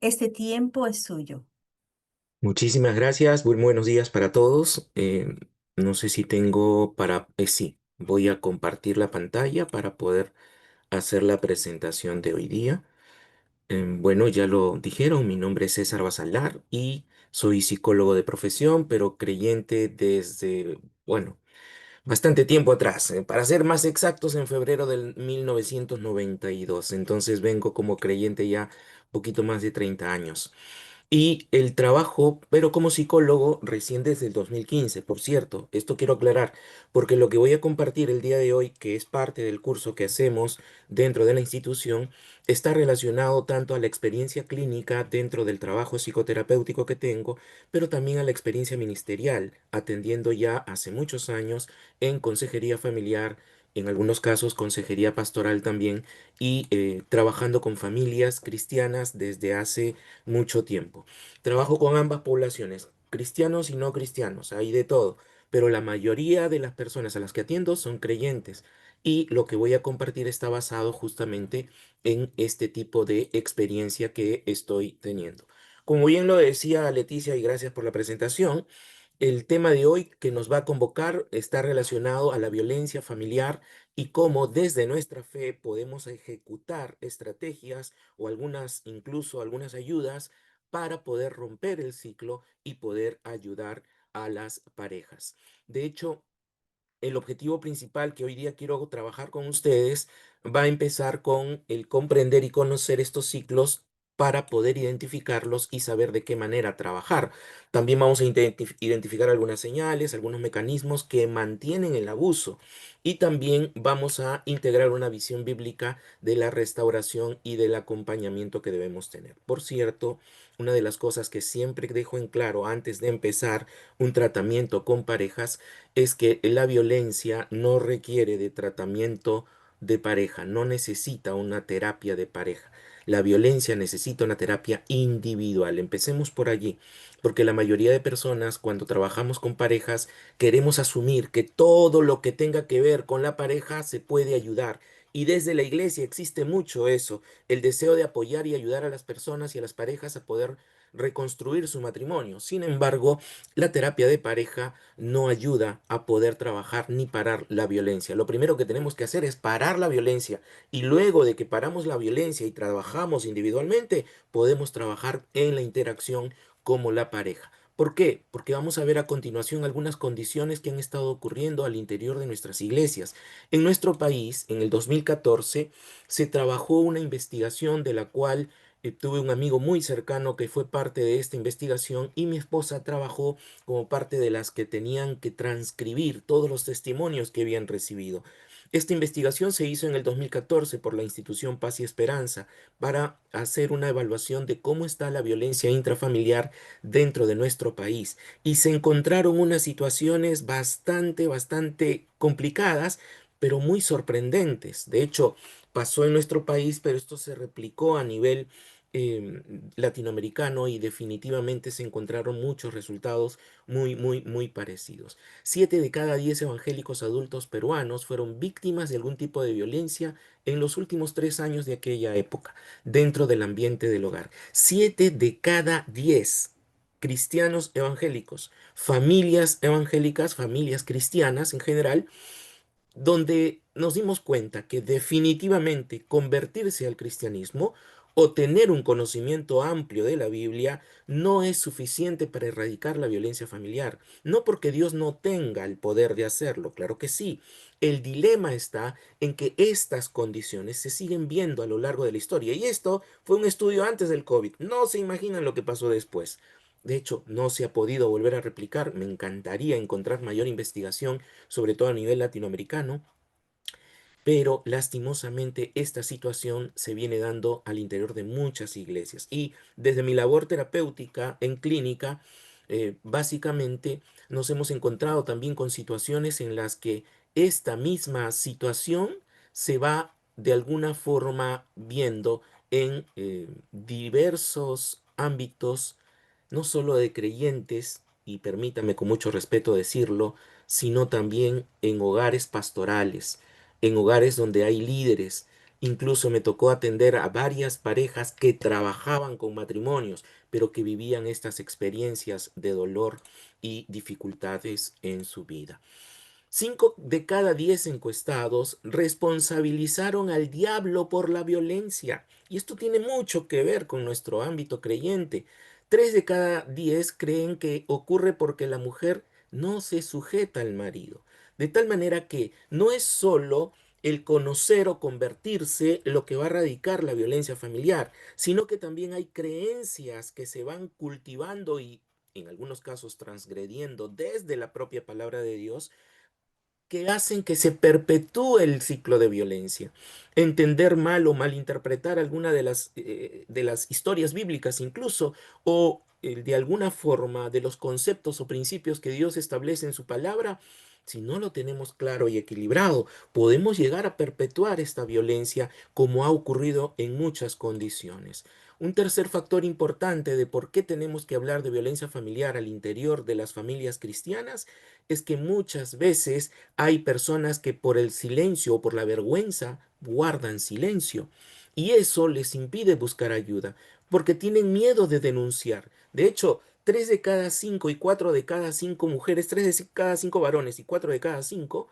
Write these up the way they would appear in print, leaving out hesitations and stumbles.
Este tiempo es suyo. Muchísimas gracias, muy buenos días para todos. No sé si tengo para... sí, voy a compartir la pantalla para poder hacer la presentación de hoy día. Bueno, ya lo dijeron, mi nombre es César Basalar y soy psicólogo de profesión, pero creyente desde, bueno, bastante tiempo atrás. Para ser más exactos, en febrero del 1992. Entonces vengo como creyente ya poquito más de 30 años. Y el trabajo, pero como psicólogo, recién desde el 2015, por cierto, esto quiero aclarar, porque lo que voy a compartir el día de hoy, que es parte del curso que hacemos dentro de la institución, está relacionado tanto a la experiencia clínica dentro del trabajo psicoterapéutico que tengo, pero también a la experiencia ministerial, atendiendo ya hace muchos años en consejería familiar, en algunos casos consejería pastoral también, y trabajando con familias cristianas desde hace mucho tiempo. Trabajo con ambas poblaciones, cristianos y no cristianos, hay de todo, pero la mayoría de las personas a las que atiendo son creyentes y lo que voy a compartir está basado justamente en este tipo de experiencia que estoy teniendo. Como bien lo decía Leticia, y gracias por la presentación, el tema de hoy que nos va a convocar está relacionado a la violencia familiar y cómo desde nuestra fe podemos ejecutar estrategias o algunas, incluso algunas ayudas para poder romper el ciclo y poder ayudar a las parejas. De hecho, el objetivo principal que hoy día quiero trabajar con ustedes va a empezar con el comprender y conocer estos ciclos para poder identificarlos y saber de qué manera trabajar. También vamos a identificar algunas señales, algunos mecanismos que mantienen el abuso y también vamos a integrar una visión bíblica de la restauración y del acompañamiento que debemos tener. Por cierto, una de las cosas que siempre dejo en claro antes de empezar un tratamiento con parejas es que la violencia no requiere de tratamiento de pareja, no necesita una terapia de pareja. La violencia necesita una terapia individual. Empecemos por allí, porque la mayoría de personas cuando trabajamos con parejas queremos asumir que todo lo que tenga que ver con la pareja se puede ayudar. Y desde la iglesia existe mucho eso, el deseo de apoyar y ayudar a las personas y a las parejas a poder reconstruir su matrimonio. Sin embargo, la terapia de pareja no ayuda a poder trabajar ni parar la violencia. Lo primero que tenemos que hacer es parar la violencia y luego de que paramos la violencia y trabajamos individualmente, podemos trabajar en la interacción como la pareja. ¿Por qué? Porque vamos a ver a continuación algunas condiciones que han estado ocurriendo al interior de nuestras iglesias. En nuestro país, en el 2014, se trabajó una investigación de la cual tuve un amigo muy cercano que fue parte de esta investigación y mi esposa trabajó como parte de las que tenían que transcribir todos los testimonios que habían recibido. Esta investigación se hizo en el 2014 por la institución Paz y Esperanza para hacer una evaluación de cómo está la violencia intrafamiliar dentro de nuestro país y se encontraron unas situaciones bastante complicadas, pero muy sorprendentes. De hecho, pasó en nuestro país, pero esto se replicó a nivel latinoamericano y definitivamente se encontraron muchos resultados muy parecidos. 7 de cada 10 evangélicos adultos peruanos fueron víctimas de algún tipo de violencia en los últimos 3 años de aquella época, dentro del ambiente del hogar. 7 de cada 10 cristianos evangélicos, familias evangélicas, familias cristianas en general, donde nos dimos cuenta que definitivamente convertirse al cristianismo o tener un conocimiento amplio de la Biblia no es suficiente para erradicar la violencia familiar. No porque Dios no tenga el poder de hacerlo, claro que sí. El dilema está en que estas condiciones se siguen viendo a lo largo de la historia. Y esto fue un estudio antes del COVID. No se imaginan lo que pasó después. De hecho, no se ha podido volver a replicar. Me encantaría encontrar mayor investigación, sobre todo a nivel latinoamericano, pero lastimosamente esta situación se viene dando al interior de muchas iglesias. Y desde mi labor terapéutica en clínica, básicamente nos hemos encontrado también con situaciones en las que esta misma situación se va de alguna forma viendo en diversos ámbitos, no solo de creyentes, y permítame con mucho respeto decirlo, sino también en hogares pastorales, en hogares donde hay líderes. Incluso me tocó atender a varias parejas que trabajaban con matrimonios, pero que vivían estas experiencias de dolor y dificultades en su vida. 5 de cada 10 encuestados responsabilizaron al diablo por la violencia. Y esto tiene mucho que ver con nuestro ámbito creyente. 3 de cada 10 creen que ocurre porque la mujer no se sujeta al marido. De tal manera que no es solo el conocer o convertirse lo que va a erradicar la violencia familiar, sino que también hay creencias que se van cultivando y en algunos casos transgrediendo desde la propia palabra de Dios que hacen que se perpetúe el ciclo de violencia. Entender mal o malinterpretar alguna de las historias bíblicas incluso, o de alguna forma de los conceptos o principios que Dios establece en su palabra, si no lo tenemos claro y equilibrado, podemos llegar a perpetuar esta violencia como ha ocurrido en muchas condiciones. Un tercer factor importante de por qué tenemos que hablar de violencia familiar al interior de las familias cristianas es que muchas veces hay personas que por el silencio o por la vergüenza guardan silencio y eso les impide buscar ayuda porque tienen miedo de denunciar. De hecho, 3 de cada 5 y 4 de cada 5 mujeres, 3 de cada 5 varones y 4 de cada 5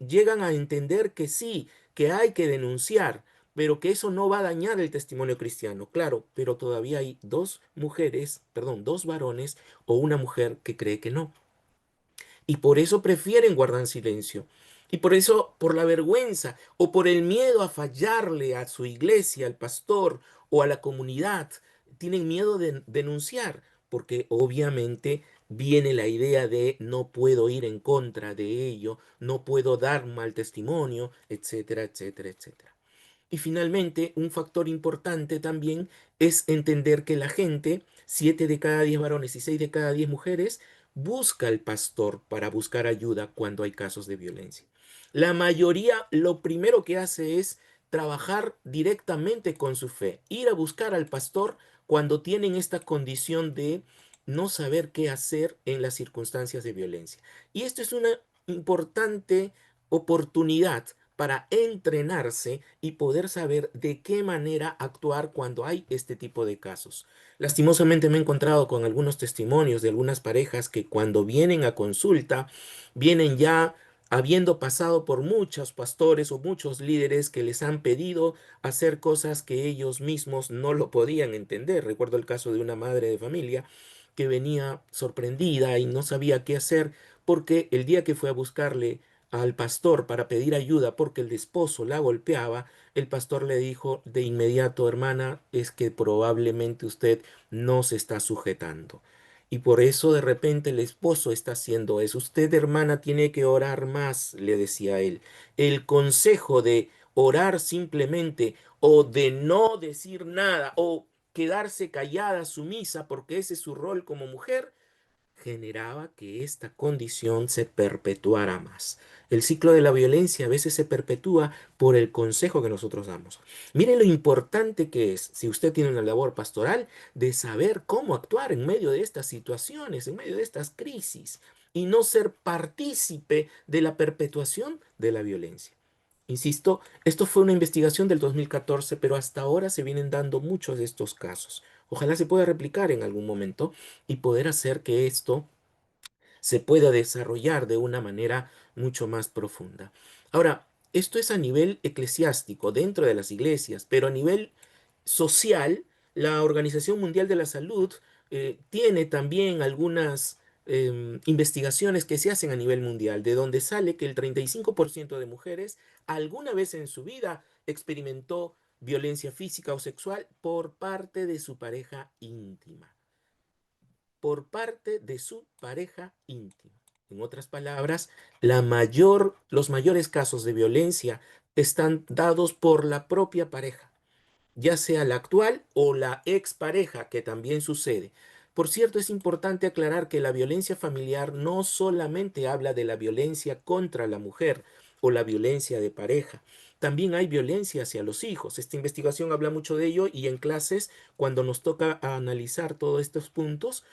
llegan a entender que sí, que hay que denunciar, pero que eso no va a dañar el testimonio cristiano. Claro, pero todavía hay 2 mujeres, perdón, 2 varones o una mujer que cree que no. Y por eso prefieren guardar silencio. Y por eso, por la vergüenza o por el miedo a fallarle a su iglesia, al pastor o a la comunidad, tienen miedo de denunciar, porque obviamente viene la idea de no puedo ir en contra de ello, no puedo dar mal testimonio, etcétera, etcétera, etcétera. Y finalmente, un factor importante también es entender que la gente, 7 de cada 10 varones y 6 de cada 10 mujeres, busca al pastor para buscar ayuda cuando hay casos de violencia. La mayoría lo primero que hace es trabajar directamente con su fe, ir a buscar al pastor cuando tienen esta condición de no saber qué hacer en las circunstancias de violencia. Y esto es una importante oportunidad para entrenarse y poder saber de qué manera actuar cuando hay este tipo de casos. Lastimosamente me he encontrado con algunos testimonios de algunas parejas que cuando vienen a consulta, vienen ya habiendo pasado por muchos pastores o muchos líderes que les han pedido hacer cosas que ellos mismos no lo podían entender. Recuerdo el caso de una madre de familia que venía sorprendida y no sabía qué hacer porque el día que fue a buscarle al pastor para pedir ayuda porque el esposo la golpeaba, el pastor le dijo de inmediato, hermana, es que probablemente usted no se está sujetando. Y por eso de repente el esposo está haciendo eso. Usted, hermana, tiene que orar más, le decía él. El consejo de orar simplemente o de no decir nada o quedarse callada, sumisa, porque ese es su rol como mujer, generaba que esta condición se perpetuara más. El ciclo de la violencia a veces se perpetúa por el consejo que nosotros damos. Mire lo importante que es, si usted tiene una labor pastoral, de saber cómo actuar en medio de estas situaciones, en medio de estas crisis, y no ser partícipe de la perpetuación de la violencia. Insisto, esto fue una investigación del 2014, pero hasta ahora se vienen dando muchos de estos casos. Ojalá se pueda replicar en algún momento y poder hacer que esto se pueda desarrollar de una manera mucho más profunda. Ahora, esto es a nivel eclesiástico, dentro de las iglesias, pero a nivel social, la Organización Mundial de la Salud tiene también algunas investigaciones que se hacen a nivel mundial, de donde sale que el 35% de mujeres alguna vez en su vida experimentó violencia física o sexual por parte de su pareja íntima, por parte de su pareja íntima. En otras palabras, los mayores casos de violencia están dados por la propia pareja, ya sea la actual o la expareja, que también sucede. Por cierto, es importante aclarar que la violencia familiar no solamente habla de la violencia contra la mujer o la violencia de pareja, también hay violencia hacia los hijos. Esta investigación habla mucho de ello y en clases, cuando nos toca analizar todos estos puntos,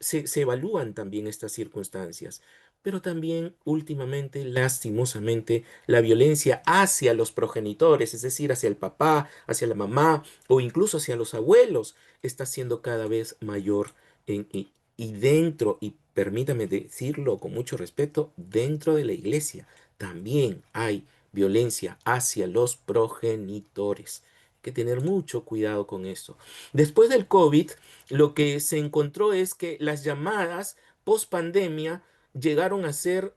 se evalúan también estas circunstancias. pero también últimamente, lastimosamente, la violencia hacia los progenitores, es decir, hacia el papá, hacia la mamá o incluso hacia los abuelos, está siendo cada vez mayor y dentro, y permítame decirlo con mucho respeto, dentro de la iglesia también hay violencia hacia los progenitores. Hay que tener mucho cuidado con eso. Después del COVID, lo que se encontró es que las llamadas post pandemia llegaron a ser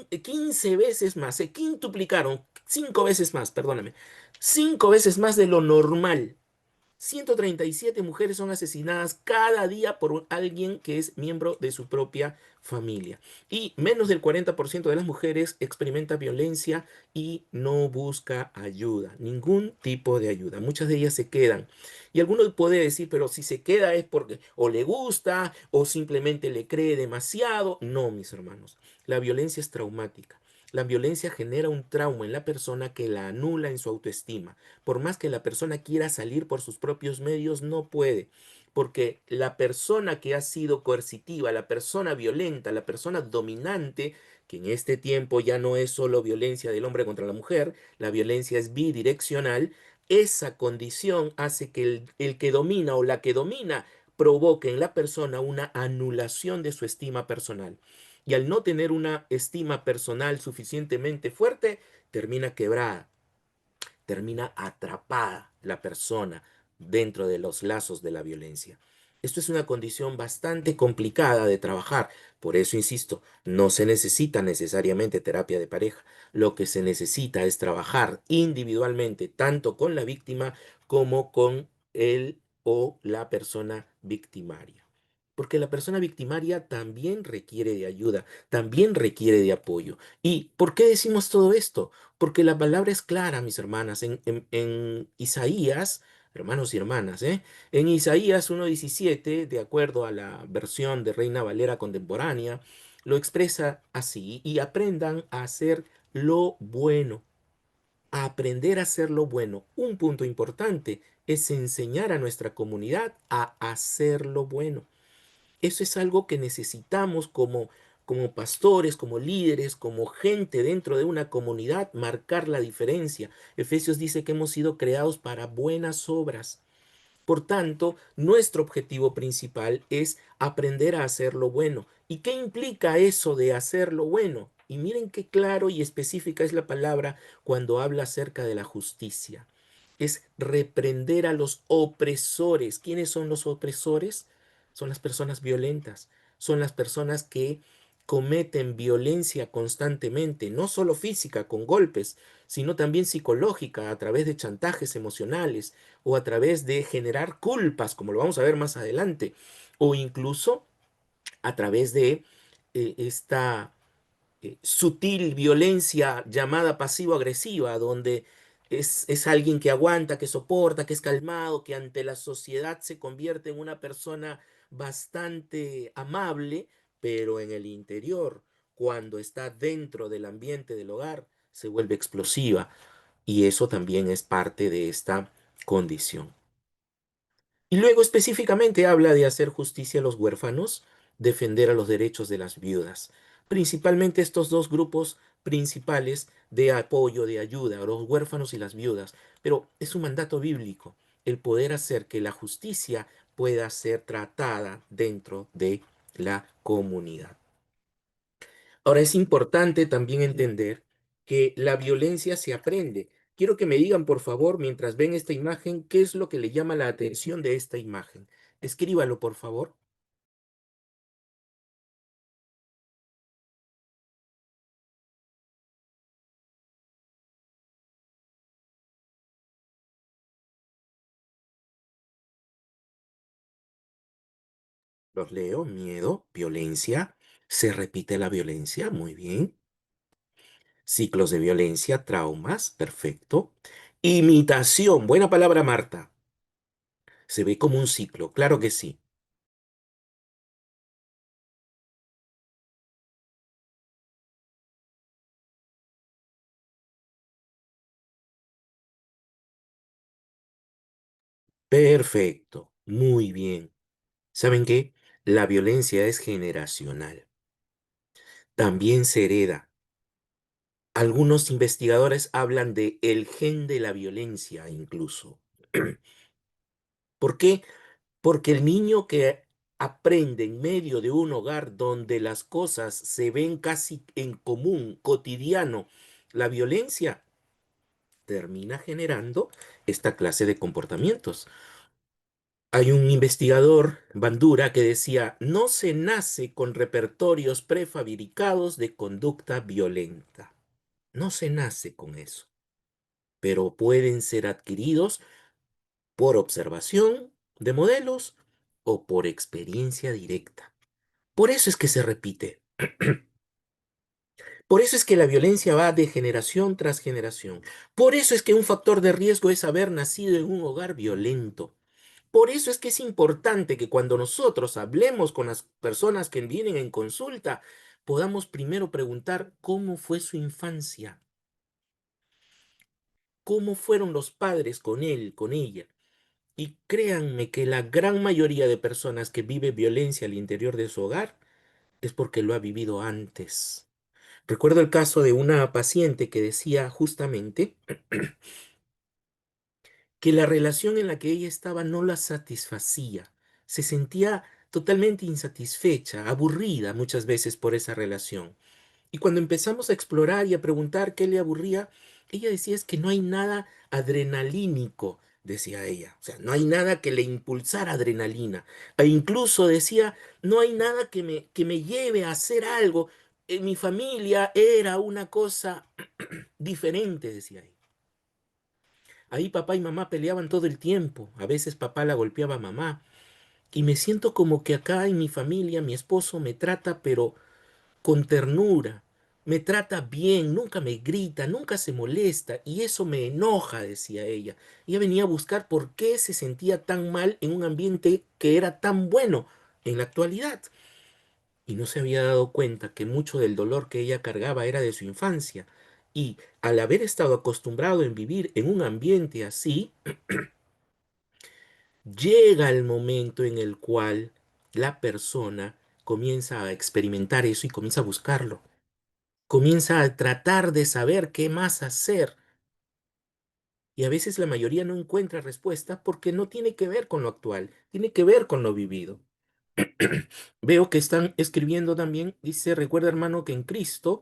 15 veces más, se quintuplicaron, 5 veces más, perdóname, 5 veces más de lo normal. 137 mujeres son asesinadas cada día por alguien que es miembro de su propia familia. Y menos del 40% de las mujeres experimenta violencia y no busca ayuda, ningún tipo de ayuda. Muchas de ellas se quedan. Y alguno puede decir, pero si se queda es porque o le gusta o simplemente le cree demasiado. No, mis hermanos, la violencia es traumática. La violencia genera un trauma en la persona que la anula en su autoestima. Por más que la persona quiera salir por sus propios medios, no puede. Porque la persona que ha sido coercitiva, la persona violenta, la persona dominante, que en este tiempo ya no es solo violencia del hombre contra la mujer, la violencia es bidireccional, esa condición hace que el que domina o la que domina provoque en la persona una anulación de su estima personal. Y al no tener una estima personal suficientemente fuerte, termina quebrada, termina atrapada la persona dentro de los lazos de la violencia. Esto es una condición bastante complicada de trabajar. Por eso, insisto, no se necesita necesariamente terapia de pareja. Lo que se necesita es trabajar individualmente, tanto con la víctima como con él o la persona victimaria. Porque la persona victimaria también requiere de ayuda, también requiere de apoyo. ¿Y por qué decimos todo esto? Porque la palabra es clara, mis hermanas, en Isaías, hermanos y hermanas, en Isaías 1:17, de acuerdo a la versión de Reina Valera contemporánea, lo expresa así: y aprendan a hacer lo bueno, a aprender a hacer lo bueno. Un punto importante es enseñar a nuestra comunidad a hacer lo bueno. Eso es algo que necesitamos como pastores, como líderes, como gente dentro de una comunidad, marcar la diferencia. Efesios dice que hemos sido creados para buenas obras. Por tanto, nuestro objetivo principal es aprender a hacer lo bueno. ¿Y qué implica eso de hacer lo bueno? Y miren qué claro y específica es la palabra cuando habla acerca de la justicia. Es reprender a los opresores. ¿Quiénes son los opresores? Son las personas violentas, son las personas que cometen violencia constantemente, no solo física con golpes, sino también psicológica a través de chantajes emocionales o a través de generar culpas, como lo vamos a ver más adelante, o incluso a través de esta sutil violencia llamada pasivo-agresiva, donde es alguien que aguanta, que soporta, que es calmado, que ante la sociedad se convierte en una persona bastante amable, pero en el interior, cuando está dentro del ambiente del hogar, se vuelve explosiva. Y eso también es parte de esta condición. Y luego específicamente habla de hacer justicia a los huérfanos, defender a los derechos de las viudas. Principalmente estos dos grupos principales de apoyo, de ayuda, a los huérfanos y las viudas. Pero es un mandato bíblico el poder hacer que la justicia pueda ser tratada dentro de la comunidad. Ahora es importante también entender que la violencia se aprende. Quiero que me digan, por favor, mientras ven esta imagen, qué es lo que le llama la atención de esta imagen. Escríbalo, por favor. Los leo: miedo, violencia, se repite la violencia, muy bien. Ciclos de violencia, traumas, perfecto. Imitación, buena palabra, Marta. Se ve como un ciclo, claro que sí. Perfecto, muy bien. ¿Saben qué? La violencia es generacional. también se hereda. Algunos investigadores hablan de el gen de la violencia incluso. ¿Por qué? Porque el niño que aprende en medio de un hogar donde las cosas se ven casi en común, cotidiano, la violencia termina generando esta clase de comportamientos. Hay un investigador, Bandura, que decía, no se nace con repertorios prefabricados de conducta violenta. No se nace con eso, pero pueden ser adquiridos por observación de modelos o por experiencia directa. Por eso es que se repite. Por eso es que la violencia va de generación tras generación. Por eso es que un factor de riesgo es haber nacido en un hogar violento. Por eso es que es importante que cuando nosotros hablemos con las personas que vienen en consulta, podamos primero preguntar cómo fue su infancia, cómo fueron los padres con él, con ella. Y créanme que la gran mayoría de personas que vive violencia al interior de su hogar es porque lo ha vivido antes. Recuerdo el caso de una paciente que decía justamente que la relación en la que ella estaba no la satisfacía. Se sentía totalmente insatisfecha, aburrida muchas veces por esa relación. Y cuando empezamos a explorar y a preguntar qué le aburría, ella decía es que no hay nada adrenalínico, decía ella. O sea, no hay nada que le impulsara adrenalina. E incluso decía, no hay nada que me lleve a hacer algo. En mi familia era una cosa diferente, decía ella. Ahí papá y mamá peleaban todo el tiempo. A veces papá la golpeaba a mamá. Y me siento como que acá en mi familia mi esposo me trata, pero con ternura. Me trata bien, nunca me grita, nunca se molesta. Y eso me enoja, decía ella. Ella venía a buscar por qué se sentía tan mal en un ambiente que era tan bueno en la actualidad. Y no se había dado cuenta que mucho del dolor que ella cargaba era de su infancia. Y al haber estado acostumbrado en vivir en un ambiente así, llega el momento en el cual la persona comienza a experimentar eso y comienza a buscarlo. Comienza a tratar de saber qué más hacer. Y a veces la mayoría no encuentra respuesta porque no tiene que ver con lo actual, tiene que ver con lo vivido. Veo que están escribiendo también, dice, recuerda hermano que en Cristo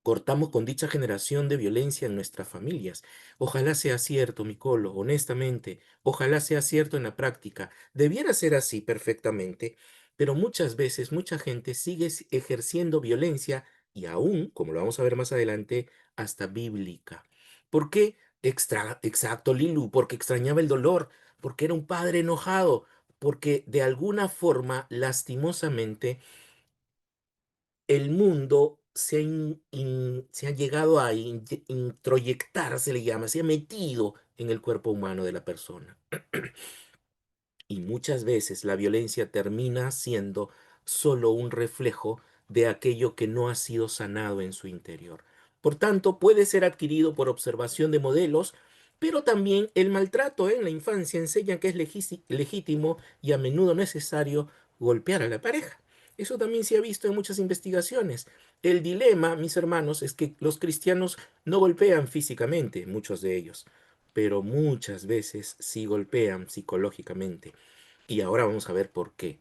cortamos con dicha generación de violencia en nuestras familias. Ojalá sea cierto, Micolo, honestamente, ojalá sea cierto en la práctica. Debiera ser así perfectamente, pero muchas veces mucha gente sigue ejerciendo violencia y aún, como lo vamos a ver más adelante, hasta bíblica. ¿Por qué? Exacto, Lilu, porque extrañaba el dolor, porque era un padre enojado, porque de alguna forma, lastimosamente, el mundo se ha llegado a introyectar, se le llama, se ha metido en el cuerpo humano de la persona. Y muchas veces la violencia termina siendo solo un reflejo de aquello que no ha sido sanado en su interior. Por tanto, puede ser adquirido por observación de modelos, pero también el maltrato en la infancia enseña que es legítimo y a menudo necesario golpear a la pareja. Eso también se ha visto en muchas investigaciones. El dilema, mis hermanos, es que los cristianos no golpean físicamente, muchos de ellos, pero muchas veces sí golpean psicológicamente. Y ahora vamos a ver por qué.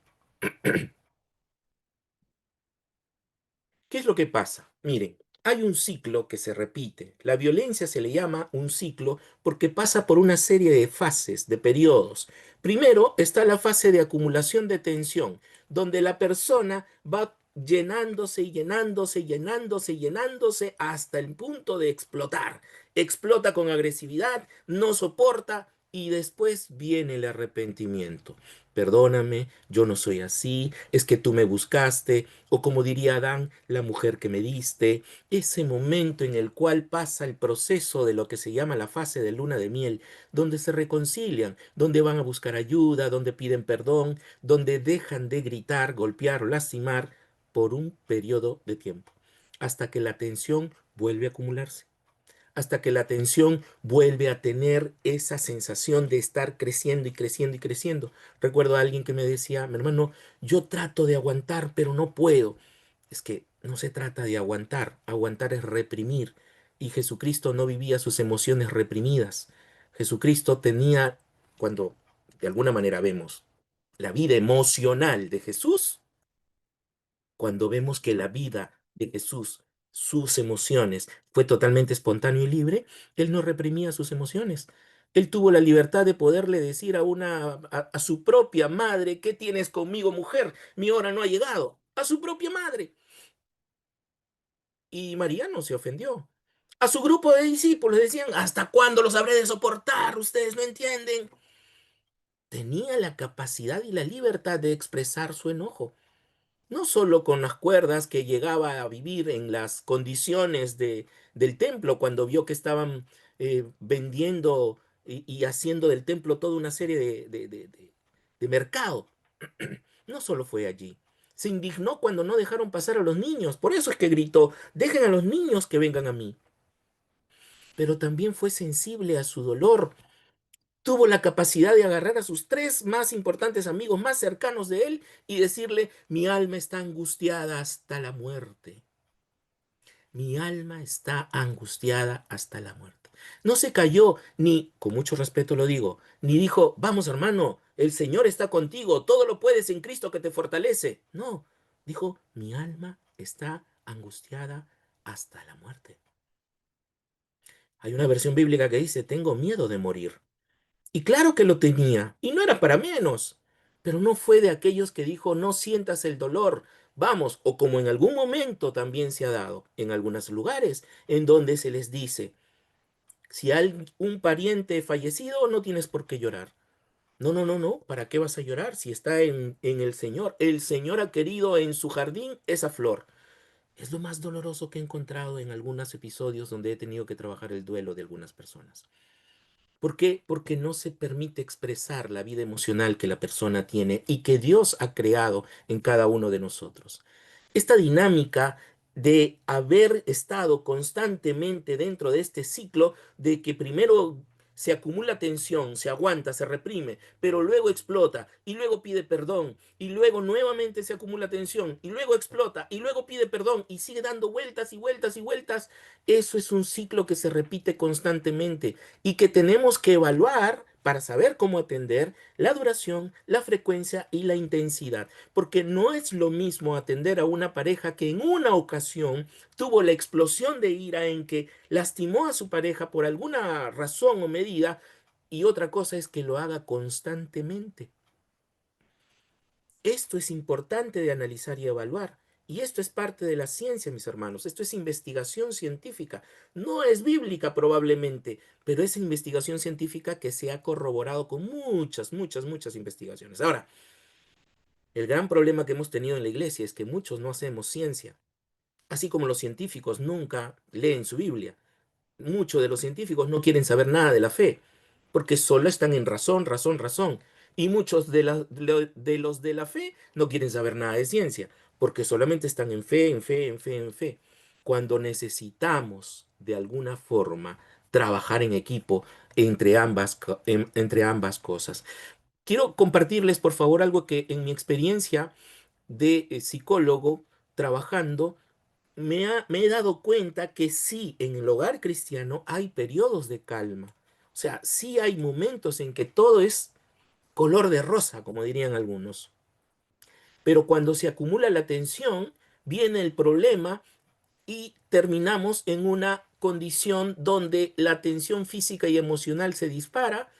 ¿Qué es lo que pasa? Miren, hay un ciclo que se repite. La violencia se le llama un ciclo porque pasa por una serie de fases, de periodos. Primero está la fase de acumulación de tensión, donde la persona va llenándose y llenándose y llenándose y llenándose hasta el punto de explotar. Explota con agresividad, no soporta y después viene el arrepentimiento. Perdóname, yo no soy así, es que tú me buscaste, o como diría Adán, la mujer que me diste, ese momento en el cual pasa el proceso de lo que se llama la fase de luna de miel, donde se reconcilian, donde van a buscar ayuda, donde piden perdón, donde dejan de gritar, golpear o lastimar por un periodo de tiempo, hasta que la tensión vuelve a acumularse, hasta que la atención vuelve a tener esa sensación de estar creciendo y creciendo y creciendo. Recuerdo a alguien que me decía, mi hermano, yo trato de aguantar, pero no puedo. Es que no se trata de aguantar, aguantar es reprimir. Y Jesucristo no vivía sus emociones reprimidas. Jesucristo tenía, cuando de alguna manera vemos la vida emocional de Jesús, cuando vemos que la vida de Jesús, sus emociones, fue totalmente espontáneo y libre, él no reprimía sus emociones. Él tuvo la libertad de poderle decir a su propia madre, ¿qué tienes conmigo, mujer? Mi hora no ha llegado. A su propia madre. Y María no se ofendió. A su grupo de discípulos decían, ¿hasta cuándo los habré de soportar? Ustedes no entienden. Tenía la capacidad y la libertad de expresar su enojo, no solo con las cuerdas que llegaba a vivir en las condiciones del templo, cuando vio que estaban vendiendo y haciendo del templo toda una serie de mercado. No solo fue allí. Se indignó cuando no dejaron pasar a los niños. Por eso es que gritó, dejen a los niños que vengan a mí. Pero también fue sensible a su dolor. Tuvo la capacidad de agarrar a sus tres más importantes amigos más cercanos de él y decirle, mi alma está angustiada hasta la muerte. Mi alma está angustiada hasta la muerte. No se cayó, ni, con mucho respeto lo digo, ni dijo, vamos hermano, el Señor está contigo, todo lo puedes en Cristo que te fortalece. No, dijo, mi alma está angustiada hasta la muerte. Hay una versión bíblica que dice, tengo miedo de morir. Y claro que lo tenía, y no era para menos, pero no fue de aquellos que dijo, no sientas el dolor, vamos, o como en algún momento también se ha dado, en algunos lugares, en donde se les dice, si hay un pariente fallecido, no tienes por qué llorar. No, no, no, no, ¿para qué vas a llorar si está en el Señor? El Señor ha querido en su jardín esa flor. Es lo más doloroso que he encontrado en algunos episodios donde he tenido que trabajar el duelo de algunas personas. ¿Por qué? Porque no se permite expresar la vida emocional que la persona tiene y que Dios ha creado en cada uno de nosotros. Esta dinámica de haber estado constantemente dentro de este ciclo de que primero se acumula tensión, se aguanta, se reprime, pero luego explota y luego pide perdón y luego nuevamente se acumula tensión y luego explota y luego pide perdón y sigue dando vueltas y vueltas y vueltas. Eso es un ciclo que se repite constantemente y que tenemos que evaluar para saber cómo atender la duración, la frecuencia y la intensidad, porque no es lo mismo atender a una pareja que en una ocasión tuvo la explosión de ira en que lastimó a su pareja por alguna razón o medida, y otra cosa es que lo haga constantemente. Esto es importante de analizar y evaluar. Y esto es parte de la ciencia, mis hermanos. Esto es investigación científica. No es bíblica probablemente, pero es investigación científica que se ha corroborado con muchas, muchas, muchas investigaciones. Ahora, el gran problema que hemos tenido en la iglesia es que muchos no hacemos ciencia, así como los científicos nunca leen su Biblia. Muchos de los científicos no quieren saber nada de la fe, porque solo están en razón, razón, razón. Y muchos de los de la fe no quieren saber nada de ciencia, porque solamente están en fe, en fe, en fe, en fe. Cuando necesitamos, de alguna forma, trabajar en equipo entre ambas cosas. Quiero compartirles, por favor, algo que en mi experiencia de psicólogo trabajando, me he dado cuenta que sí, en el hogar cristiano hay periodos de calma. O sea, sí hay momentos en que todo es color de rosa, como dirían algunos. Pero cuando se acumula la tensión, viene el problema y terminamos en una condición donde la tensión física y emocional se dispara,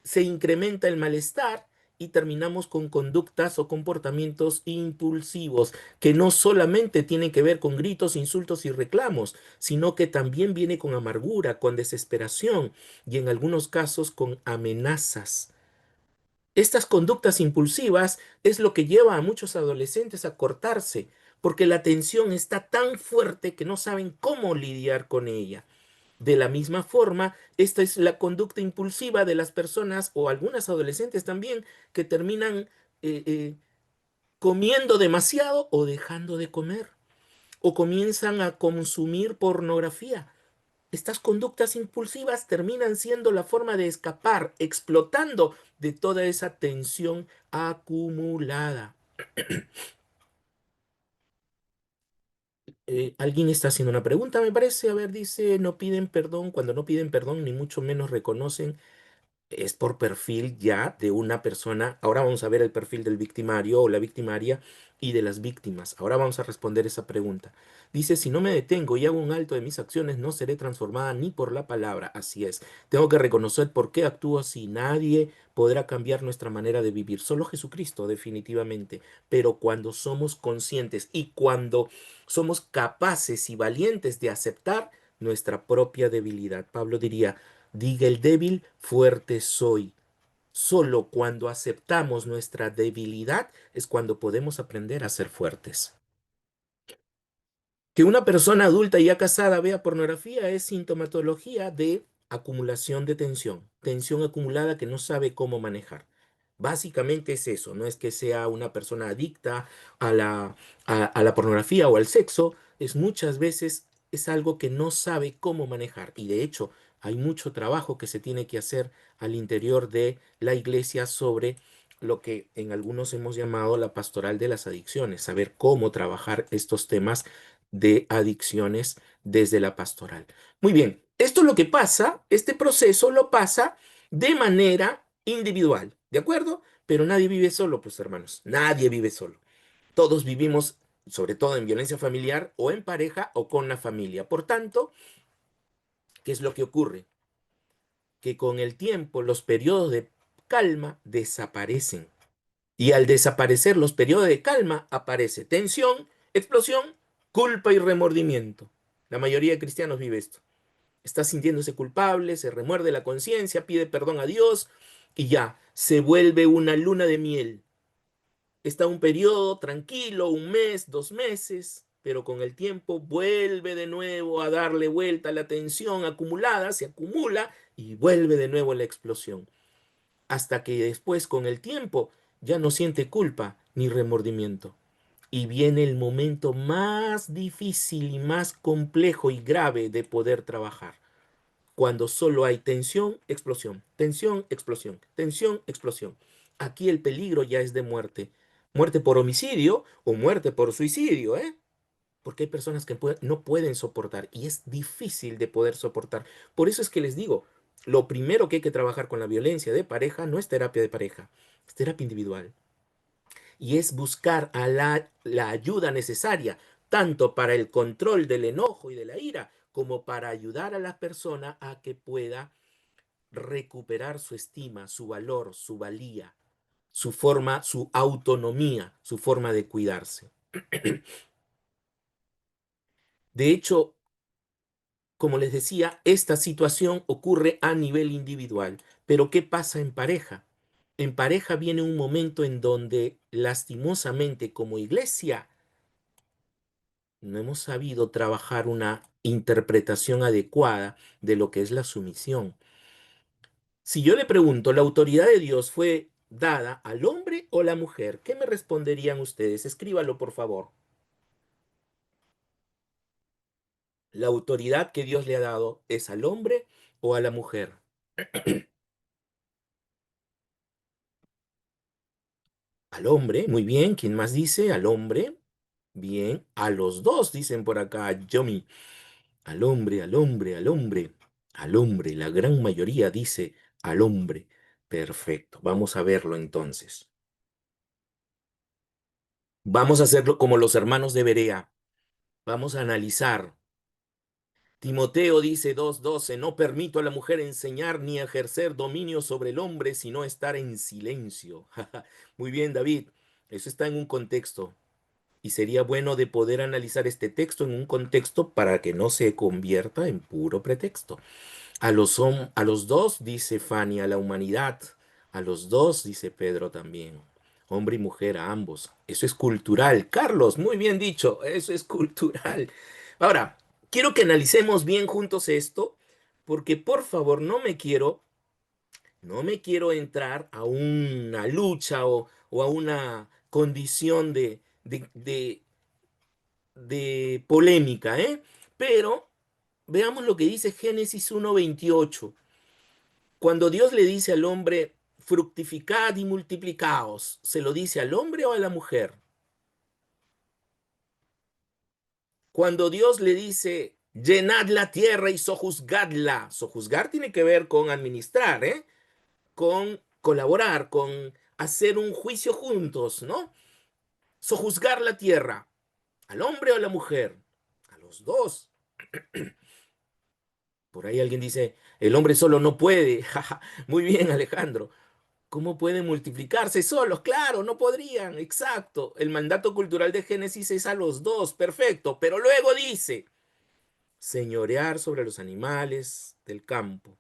se incrementa el malestar y terminamos con conductas o comportamientos impulsivos que no solamente tienen que ver con gritos, insultos y reclamos, sino que también viene con amargura, con desesperación y en algunos casos con amenazas. Estas conductas impulsivas es lo que lleva a muchos adolescentes a cortarse, porque la tensión está tan fuerte que no saben cómo lidiar con ella. De la misma forma, esta es la conducta impulsiva de las personas o algunas adolescentes también que terminan comiendo demasiado o dejando de comer o comienzan a consumir pornografía. Estas conductas impulsivas terminan siendo la forma de escapar, explotando de toda esa tensión acumulada. Alguien está haciendo una pregunta, me parece. A ver, dice, no piden perdón, cuando no piden perdón, ni mucho menos reconocen es por perfil ya de una persona. Ahora vamos a ver el perfil del victimario o la victimaria y de las víctimas. Ahora vamos a responder esa pregunta. Dice, si no me detengo y hago un alto de mis acciones, no seré transformada ni por la palabra. Así es. Tengo que reconocer por qué actúo así. Nadie podrá cambiar nuestra manera de vivir. Solo Jesucristo, definitivamente. Pero cuando somos conscientes y cuando somos capaces y valientes de aceptar nuestra propia debilidad. Pablo diría, diga el débil, fuerte soy. Solo cuando aceptamos nuestra debilidad es cuando podemos aprender a ser fuertes. Que una persona adulta ya casada vea pornografía es sintomatología de acumulación de tensión, tensión acumulada que no sabe cómo manejar. Básicamente es eso, no es que sea una persona adicta a la pornografía o al sexo, es muchas veces es algo que no sabe cómo manejar. Y de hecho, hay mucho trabajo que se tiene que hacer al interior de la iglesia sobre lo que en algunos hemos llamado la pastoral de las adicciones, saber cómo trabajar estos temas de adicciones desde la pastoral. Muy bien, esto es lo que pasa, este proceso lo pasa de manera individual, ¿de acuerdo? Pero nadie vive solo, pues hermanos, nadie vive solo. Todos vivimos, sobre todo en violencia familiar, o en pareja o con la familia. Por tanto, ¿qué es lo que ocurre? Que con el tiempo los periodos de calma desaparecen. Y al desaparecer los periodos de calma, aparece tensión, explosión, culpa y remordimiento. La mayoría de cristianos vive esto. Está sintiéndose culpable, se remuerde la conciencia, pide perdón a Dios y ya, se vuelve una luna de miel. Está un periodo tranquilo, un mes, 2 meses, pero con el tiempo vuelve de nuevo a darle vuelta a la tensión acumulada, se acumula y vuelve de nuevo la explosión hasta que después con el tiempo ya no siente culpa ni remordimiento. Y viene el momento más difícil y más complejo y grave de poder trabajar, cuando solo hay tensión, explosión, tensión, explosión, tensión, explosión. Aquí el peligro ya es de muerte, muerte por homicidio o muerte por suicidio, ¿eh? Porque hay personas que no pueden soportar y es difícil de poder soportar. Por eso es que les digo, lo primero que hay que trabajar con la violencia de pareja no es terapia de pareja, es terapia individual. Y es buscar a la ayuda necesaria, tanto para el control del enojo y de la ira, como para ayudar a la persona a que pueda recuperar su estima, su valor, su valía, su forma, su autonomía, su forma de cuidarse. De hecho, como les decía, esta situación ocurre a nivel individual. Pero ¿qué pasa en pareja? En pareja viene un momento en donde lastimosamente como iglesia no hemos sabido trabajar una interpretación adecuada de lo que es la sumisión. Si yo le pregunto, ¿la autoridad de Dios fue dada al hombre o la mujer? ¿Qué me responderían ustedes? Escríbalo, por favor. ¿La autoridad que Dios le ha dado es al hombre o a la mujer? Al hombre, muy bien. ¿Quién más dice? Al hombre. Bien. A los dos, dicen por acá, Yomi. Al hombre, al hombre, al hombre. Al hombre. La gran mayoría dice al hombre. Perfecto. Vamos a verlo entonces. Vamos a hacerlo como los hermanos de Berea. Vamos a analizar. Timoteo dice 2:12, no permito a la mujer enseñar ni ejercer dominio sobre el hombre, sino estar en silencio. Muy bien, David. Eso está en un contexto. Y sería bueno de poder analizar este texto en un contexto para que no se convierta en puro pretexto. A los dos, dice Fanny, a la humanidad. A los dos, dice Pedro también. Hombre y mujer, a ambos. Eso es cultural. Carlos, muy bien dicho. Eso es cultural. Ahora, quiero que analicemos bien juntos esto, porque por favor no me quiero entrar a una lucha o a una condición de polémica, ¿eh? Pero veamos lo que dice Génesis 1:28. Cuando Dios le dice al hombre, fructificad y multiplicaos, ¿se lo dice al hombre o a la mujer? Cuando Dios le dice, llenad la tierra y sojuzgadla. Sojuzgar tiene que ver con administrar, ¿eh? Con colaborar, con hacer un juicio juntos, ¿no? Sojuzgar la tierra. ¿Al hombre o a la mujer? A los dos. Por ahí alguien dice, el hombre solo no puede. Muy bien, Alejandro. ¿Cómo pueden multiplicarse solos? Claro, no podrían. Exacto. El mandato cultural de Génesis es a los dos. Perfecto. Pero luego dice, señorear sobre los animales del campo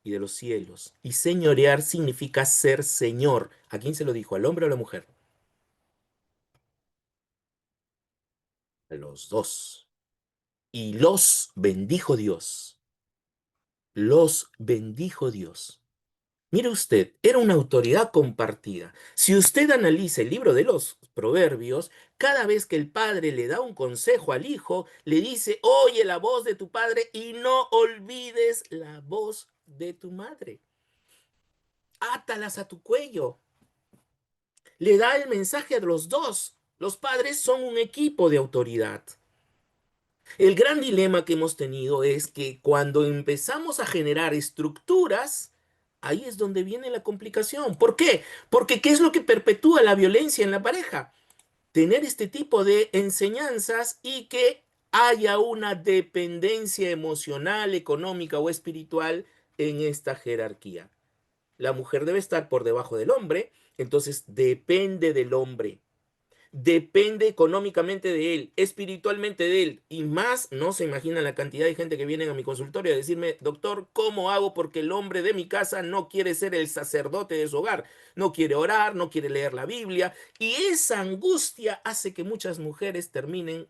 y de los cielos. Y señorear significa ser señor. ¿A quién se lo dijo? ¿Al hombre o a la mujer? A los dos. Y los bendijo Dios. Los bendijo Dios. Mire usted, era una autoridad compartida. Si usted analiza el libro de los Proverbios, cada vez que el padre le da un consejo al hijo, le dice, oye la voz de tu padre y no olvides la voz de tu madre. Átalas a tu cuello. Le da el mensaje a los dos. Los padres son un equipo de autoridad. El gran dilema que hemos tenido es que cuando empezamos a generar estructuras, ahí es donde viene la complicación. ¿Por qué? Porque ¿qué es lo que perpetúa la violencia en la pareja? Tener este tipo de enseñanzas y que haya una dependencia emocional, económica o espiritual en esta jerarquía. La mujer debe estar por debajo del hombre, entonces depende del hombre, depende económicamente de él, espiritualmente de él, y más no se imagina la cantidad de gente que viene a mi consultorio a decirme, doctor, ¿cómo hago? Porque el hombre de mi casa no quiere ser el sacerdote de su hogar, no quiere orar, no quiere leer la Biblia, y esa angustia hace que muchas mujeres terminen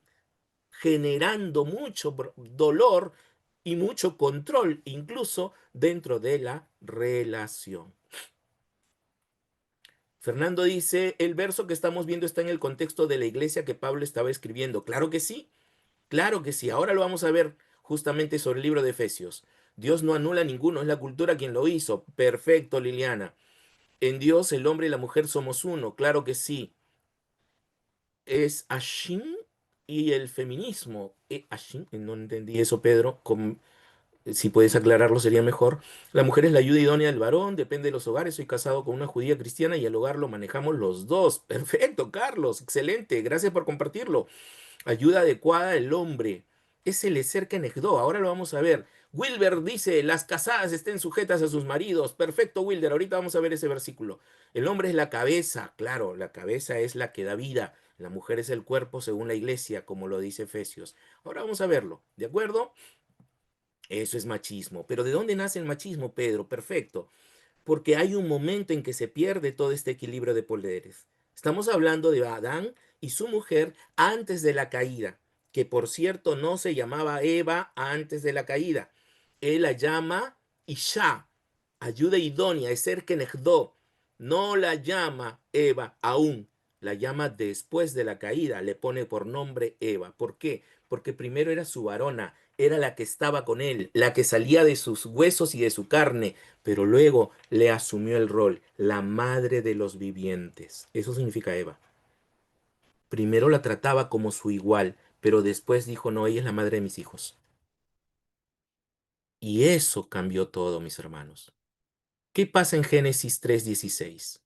generando mucho dolor y mucho control, incluso dentro de la relación. Fernando dice, el verso que estamos viendo está en el contexto de la iglesia que Pablo estaba escribiendo. Claro que sí, claro que sí. Ahora lo vamos a ver justamente sobre el libro de Efesios. Dios no anula a ninguno, es la cultura quien lo hizo. Perfecto, Liliana. En Dios el hombre y la mujer somos uno, claro que sí. Es Ashim y el feminismo. Ashim, no entendí eso, Pedro. Si puedes aclararlo sería mejor. La mujer es la ayuda idónea del varón, depende de los hogares. Soy casado con una judía cristiana y el hogar lo manejamos los dos. Perfecto, Carlos, excelente, gracias por compartirlo. Ayuda adecuada del hombre. Es el Ezer Kenegdo, ahora lo vamos a ver. Wilber dice, las casadas estén sujetas a sus maridos. Perfecto, Wilder, ahorita vamos a ver ese versículo. El hombre es la cabeza, claro, la cabeza es la que da vida. La mujer es el cuerpo según la iglesia, como lo dice Efesios. Ahora vamos a verlo, ¿de acuerdo? Eso es machismo. Pero ¿de dónde nace el machismo, Pedro? Perfecto. Porque hay un momento en que se pierde todo este equilibrio de poderes. Estamos hablando de Adán y su mujer antes de la caída, que por cierto no se llamaba Eva antes de la caída. Él la llama Isha, ayuda idónea, es ser kenegdo. No la llama Eva aún, la llama después de la caída, le pone por nombre Eva. ¿Por qué? Porque primero era su varona, era la que estaba con él, la que salía de sus huesos y de su carne, pero luego le asumió el rol, la madre de los vivientes. Eso significa Eva. Primero la trataba como su igual, pero después dijo, no, ella es la madre de mis hijos. Y eso cambió todo, mis hermanos. ¿Qué pasa en Génesis 3:16?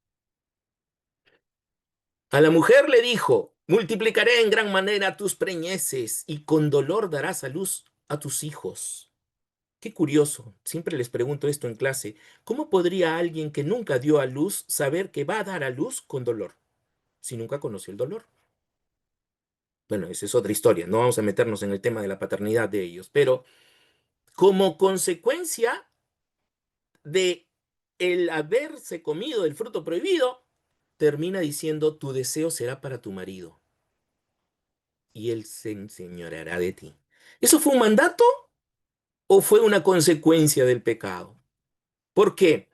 A la mujer le dijo, multiplicaré en gran manera tus preñeces y con dolor darás a luz a tus hijos. Qué curioso, siempre les pregunto esto en clase, ¿cómo podría alguien que nunca dio a luz saber que va a dar a luz con dolor si nunca conoció el dolor? Bueno, esa es otra historia, no vamos a meternos en el tema de la paternidad de ellos, pero como consecuencia de el haberse comido el fruto prohibido, termina diciendo, tu deseo será para tu marido y él se enseñoreará de ti. ¿Eso fue un mandato o fue una consecuencia del pecado? ¿Por qué?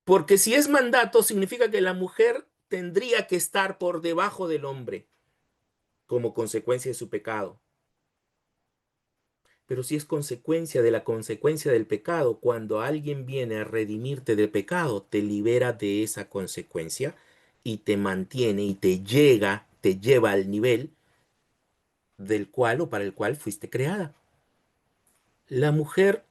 Porque si es mandato, significa que la mujer tendría que estar por debajo del hombre como consecuencia de su pecado. Pero si es consecuencia de la consecuencia del pecado, cuando alguien viene a redimirte del pecado, te libera de esa consecuencia y te mantiene y te llega, te lleva al nivel del cual o para el cual fuiste creada. La mujer,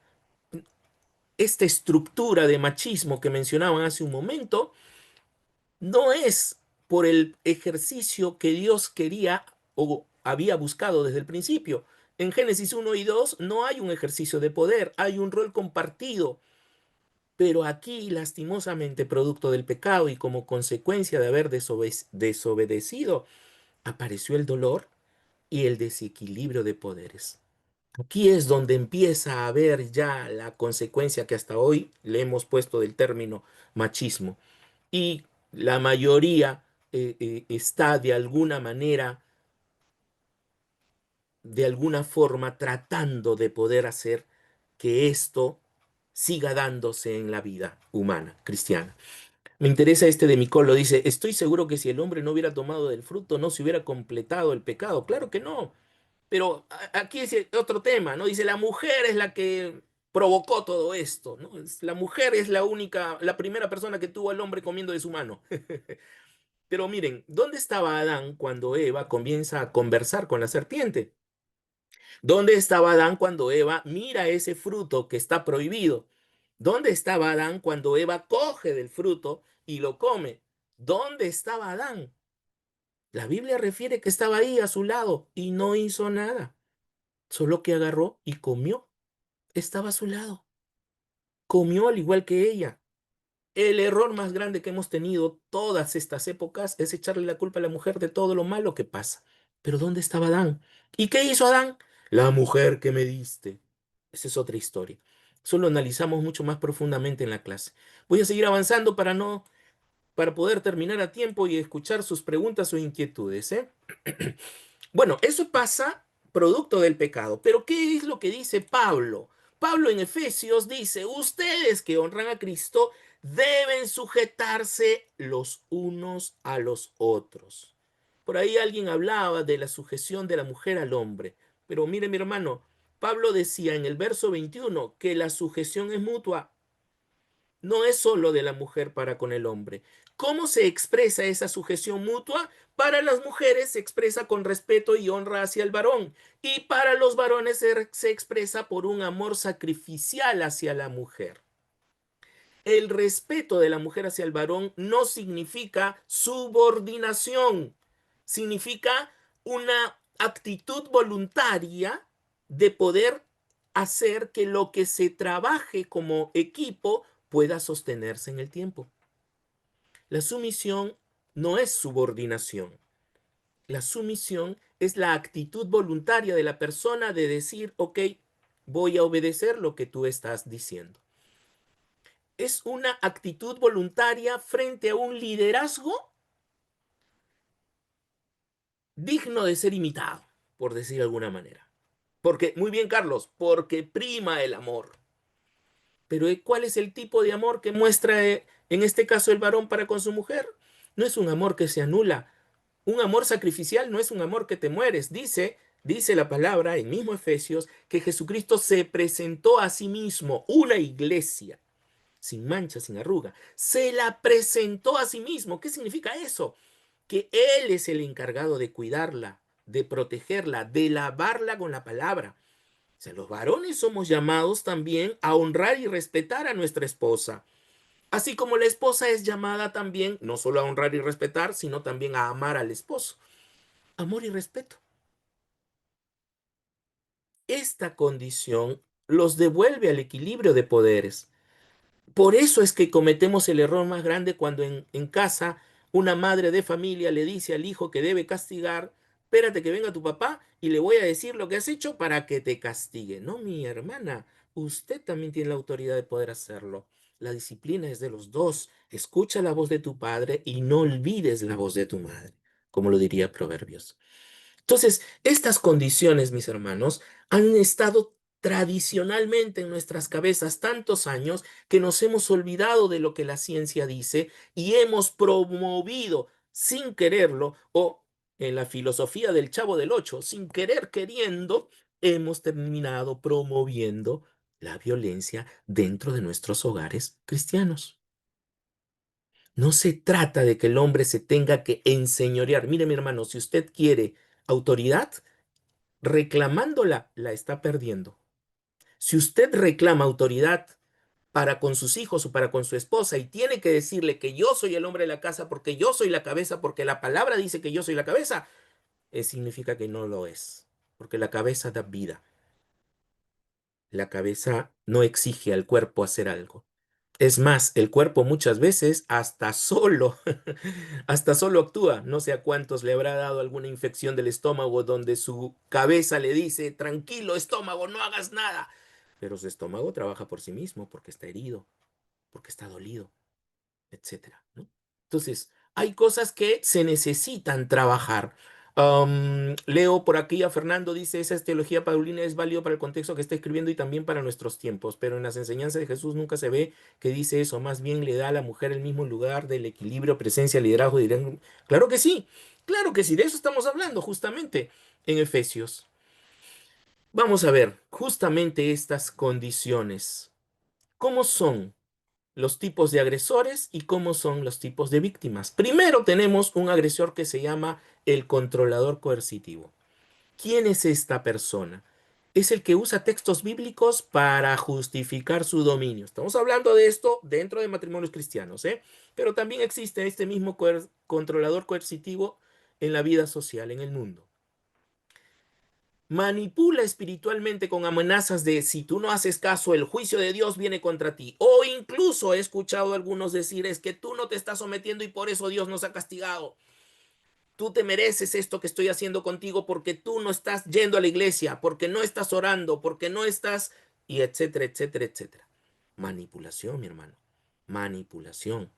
esta estructura de machismo que mencionaban hace un momento, no es por el ejercicio que Dios quería o había buscado desde el principio. En Génesis 1 y 2 no hay un ejercicio de poder, hay un rol compartido. Pero aquí, lastimosamente, producto del pecado y como consecuencia de haber desobedecido, apareció el dolor y el desequilibrio de poderes. Aquí es donde empieza a haber ya la consecuencia que hasta hoy le hemos puesto del término machismo. Y la mayoría está de alguna forma, tratando de poder hacer que esto siga dándose en la vida humana, cristiana. Me interesa este de Micolo, dice, estoy seguro que si el hombre no hubiera tomado del fruto, no se hubiera completado el pecado. Claro que no. Pero aquí es otro tema, ¿no? Dice, la mujer es la que provocó todo esto, ¿no? La mujer es la primera persona que tuvo al hombre comiendo de su mano. Pero miren, ¿dónde estaba Adán cuando Eva comienza a conversar con la serpiente? ¿Dónde estaba Adán cuando Eva mira ese fruto que está prohibido? ¿Dónde estaba Adán cuando Eva coge del fruto y lo come? ¿Dónde estaba Adán? La Biblia refiere que estaba ahí a su lado y no hizo nada, solo que agarró y comió. Estaba a su lado, comió al igual que ella. El error más grande que hemos tenido todas estas épocas es echarle la culpa a la mujer de todo lo malo que pasa. Pero ¿dónde estaba Adán? ¿Y qué hizo Adán? La mujer que me diste. Esa es otra historia. Eso lo analizamos mucho más profundamente en la clase. Voy a seguir avanzando para poder terminar a tiempo y escuchar sus preguntas o inquietudes, ¿eh? Bueno, eso pasa producto del pecado. Pero ¿qué es lo que dice Pablo? Pablo en Efesios dice, ustedes que honran a Cristo deben sujetarse los unos a los otros. Por ahí alguien hablaba de la sujeción de la mujer al hombre. Pero mire mi hermano, Pablo decía en el verso 21 que la sujeción es mutua, no es solo de la mujer para con el hombre. ¿Cómo se expresa esa sujeción mutua? Para las mujeres se expresa con respeto y honra hacia el varón, y para los varones se expresa por un amor sacrificial hacia la mujer. El respeto de la mujer hacia el varón no significa subordinación, significa una actitud voluntaria de poder hacer que lo que se trabaje como equipo pueda sostenerse en el tiempo. La sumisión no es subordinación. La sumisión es la actitud voluntaria de la persona de decir, ok, voy a obedecer lo que tú estás diciendo. Es una actitud voluntaria frente a un liderazgo digno de ser imitado, por decir de alguna manera. Porque, muy bien, Carlos, porque prima el amor. Pero ¿cuál es el tipo de amor que muestra en este caso el varón para con su mujer? No es un amor que se anula. Un amor sacrificial no es un amor que te mueres. Dice la palabra en mismo Efesios que Jesucristo se presentó a sí mismo, una iglesia sin mancha, sin arruga. Se la presentó a sí mismo. ¿Qué significa eso? Que Él es el encargado de cuidarla, de protegerla, de lavarla con la palabra. O sea, los varones somos llamados también a honrar y respetar a nuestra esposa. Así como la esposa es llamada también, no solo a honrar y respetar, sino también a amar al esposo. Amor y respeto. Esta condición los devuelve al equilibrio de poderes. Por eso es que cometemos el error más grande cuando en casa una madre de familia le dice al hijo que debe castigar, espérate que venga tu papá y le voy a decir lo que has hecho para que te castigue. No, mi hermana, usted también tiene la autoridad de poder hacerlo. La disciplina es de los dos. Escucha la voz de tu padre y no olvides la voz de tu madre, como lo diría Proverbios. Entonces, estas condiciones, mis hermanos, han estado tradicionalmente en nuestras cabezas tantos años que nos hemos olvidado de lo que la ciencia dice y hemos promovido sin quererlo o en la filosofía del Chavo del Ocho, sin querer queriendo, hemos terminado promoviendo la violencia dentro de nuestros hogares cristianos. No se trata de que el hombre se tenga que enseñorear. Mire, mi hermano, si usted quiere autoridad, reclamándola, la está perdiendo. Si usted reclama autoridad para con sus hijos o para con su esposa y tiene que decirle que yo soy el hombre de la casa porque yo soy la cabeza, porque la palabra dice que yo soy la cabeza, significa que no lo es, porque la cabeza da vida. La cabeza no exige al cuerpo hacer algo. Es más, el cuerpo muchas veces hasta solo, hasta solo actúa. No sé a cuántos le habrá dado alguna infección del estómago donde su cabeza le dice, tranquilo estómago, no hagas nada. Pero su estómago trabaja por sí mismo porque está herido, porque está dolido, etcétera, ¿no? Entonces, hay cosas que se necesitan trabajar. Leo por aquí a Fernando, dice, esa teología paulina es válido para el contexto que está escribiendo y también para nuestros tiempos, pero en las enseñanzas de Jesús nunca se ve que dice eso, más bien le da a la mujer el mismo lugar del equilibrio, presencia, liderazgo. Claro que sí, de eso estamos hablando justamente en Efesios. Vamos a ver justamente estas condiciones. ¿Cómo son los tipos de agresores y cómo son los tipos de víctimas? Primero tenemos un agresor que se llama el controlador coercitivo. ¿Quién es esta persona? Es el que usa textos bíblicos para justificar su dominio. Estamos hablando de esto dentro de matrimonios cristianos, ¿eh? Pero también existe este mismo controlador coercitivo en la vida social, en el mundo. Manipula espiritualmente con amenazas de si tú no haces caso, el juicio de Dios viene contra ti. O incluso he escuchado a algunos decir es que tú no te estás sometiendo y por eso Dios nos ha castigado. Tú te mereces esto que estoy haciendo contigo porque tú no estás yendo a la iglesia, porque no estás orando, porque no estás, y etcétera, etcétera, etcétera. Manipulación, mi hermano. Manipulación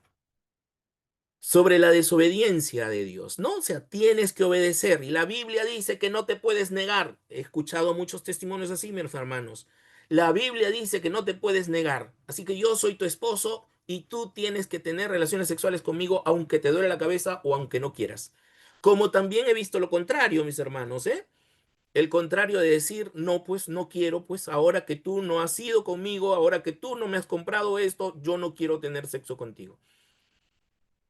sobre la desobediencia de Dios, ¿no? O sea, tienes que obedecer. Y la Biblia dice que no te puedes negar. He escuchado muchos testimonios así, mis hermanos. La Biblia dice que no te puedes negar. Así que yo soy tu esposo y tú tienes que tener relaciones sexuales conmigo aunque te duele la cabeza o aunque no quieras. Como también he visto lo contrario, mis hermanos, ¿eh? El contrario de decir, no, pues no quiero, pues ahora que tú no has ido conmigo, ahora que tú no me has comprado esto, yo no quiero tener sexo contigo.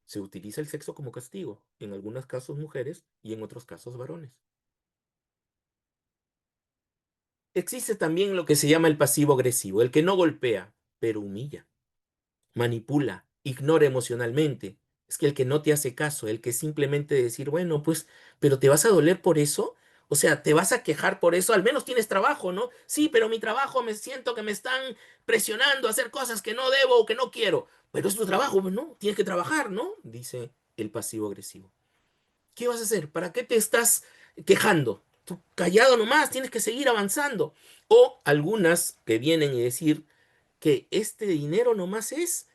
Se utiliza el sexo como castigo, en algunos casos mujeres y en otros casos varones. Existe también lo que se llama el pasivo agresivo, el que no golpea, pero humilla, manipula, ignora emocionalmente. Es que el que no te hace caso, el que simplemente decir, bueno, pues, pero ¿te vas a doler por eso? O sea, ¿te vas a quejar por eso? Al menos tienes trabajo, ¿no? Sí, pero mi trabajo me siento que me están presionando a hacer cosas que no debo o que no quiero. Pero es tu trabajo, ¿no? Tienes que trabajar, ¿no? Dice el pasivo agresivo. ¿Qué vas a hacer? ¿Para qué te estás quejando? Tú callado nomás, tienes que seguir avanzando. O algunas que vienen y decir que este dinero nomás es,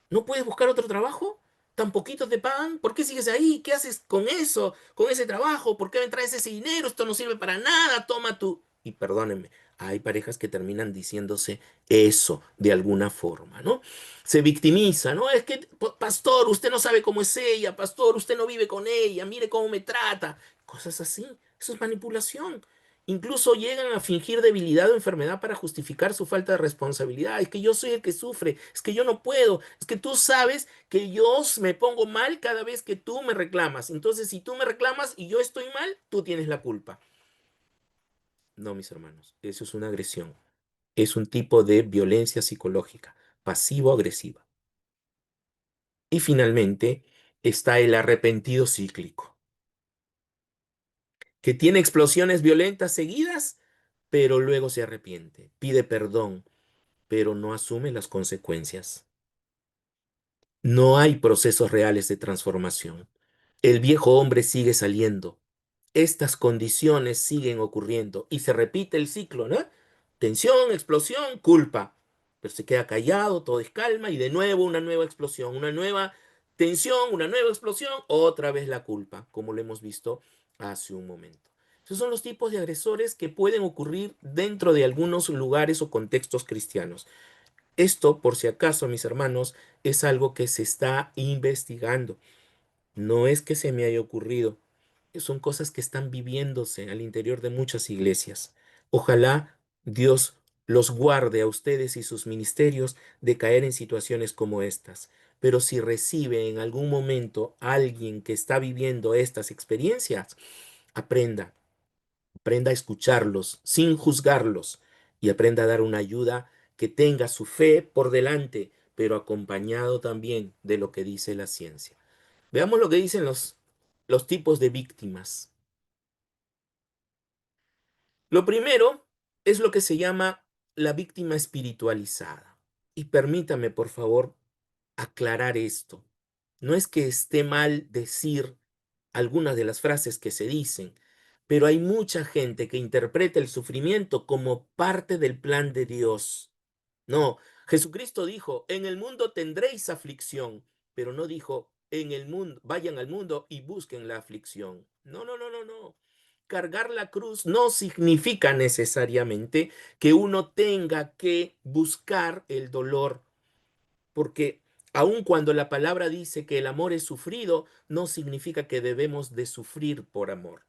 ¿no puedes buscar otro trabajo? ¿Tan poquito te pagan? ¿Por qué sigues ahí? ¿Qué haces con eso, con ese trabajo? ¿Por qué me traes ese dinero? Esto no sirve para nada, toma tú. Y perdónenme, hay parejas que terminan diciéndose eso de alguna forma, ¿no? Se victimiza, ¿no? Es que, pastor, usted no sabe cómo es ella, pastor, usted no vive con ella, mire cómo me trata. Cosas así. Eso es manipulación. Incluso llegan a fingir debilidad o enfermedad para justificar su falta de responsabilidad. Es que yo soy el que sufre, es que yo no puedo, es que tú sabes que yo me pongo mal cada vez que tú me reclamas. Entonces, si tú me reclamas y yo estoy mal, tú tienes la culpa. No, mis hermanos, eso es una agresión. Es un tipo de violencia psicológica, pasivo-agresiva. Y finalmente está el arrepentido cíclico, que tiene explosiones violentas seguidas, pero luego se arrepiente, pide perdón, pero no asume las consecuencias. No hay procesos reales de transformación. El viejo hombre sigue saliendo. Estas condiciones siguen ocurriendo y se repite el ciclo, ¿no? Tensión, explosión, culpa. Pero se queda callado, todo es calma y de nuevo una nueva explosión, una nueva tensión, una nueva explosión, otra vez la culpa, como lo hemos visto hace un momento. Esos son los tipos de agresores que pueden ocurrir dentro de algunos lugares o contextos cristianos. Esto, por si acaso, mis hermanos, es algo que se está investigando. No es que se me haya ocurrido. Son cosas que están viviéndose al interior de muchas iglesias. Ojalá Dios los guarde a ustedes y sus ministerios de caer en situaciones como estas. Pero si recibe en algún momento a alguien que está viviendo estas experiencias, aprenda. Aprenda a escucharlos sin juzgarlos y aprenda a dar una ayuda que tenga su fe por delante, pero acompañado también de lo que dice la ciencia. Veamos lo que dicen los tipos de víctimas. Lo primero es lo que se llama la víctima espiritualizada. Y permítame, por favor, aclarar esto. No es que esté mal decir algunas de las frases que se dicen, pero hay mucha gente que interpreta el sufrimiento como parte del plan de Dios. No, Jesucristo dijo, en el mundo tendréis aflicción, pero no dijo, en el mundo, vayan al mundo y busquen la aflicción. No, no, no, no, no. Cargar la cruz no significa necesariamente que uno tenga que buscar el dolor, porque aun cuando la palabra dice que el amor es sufrido, no significa que debemos de sufrir por amor.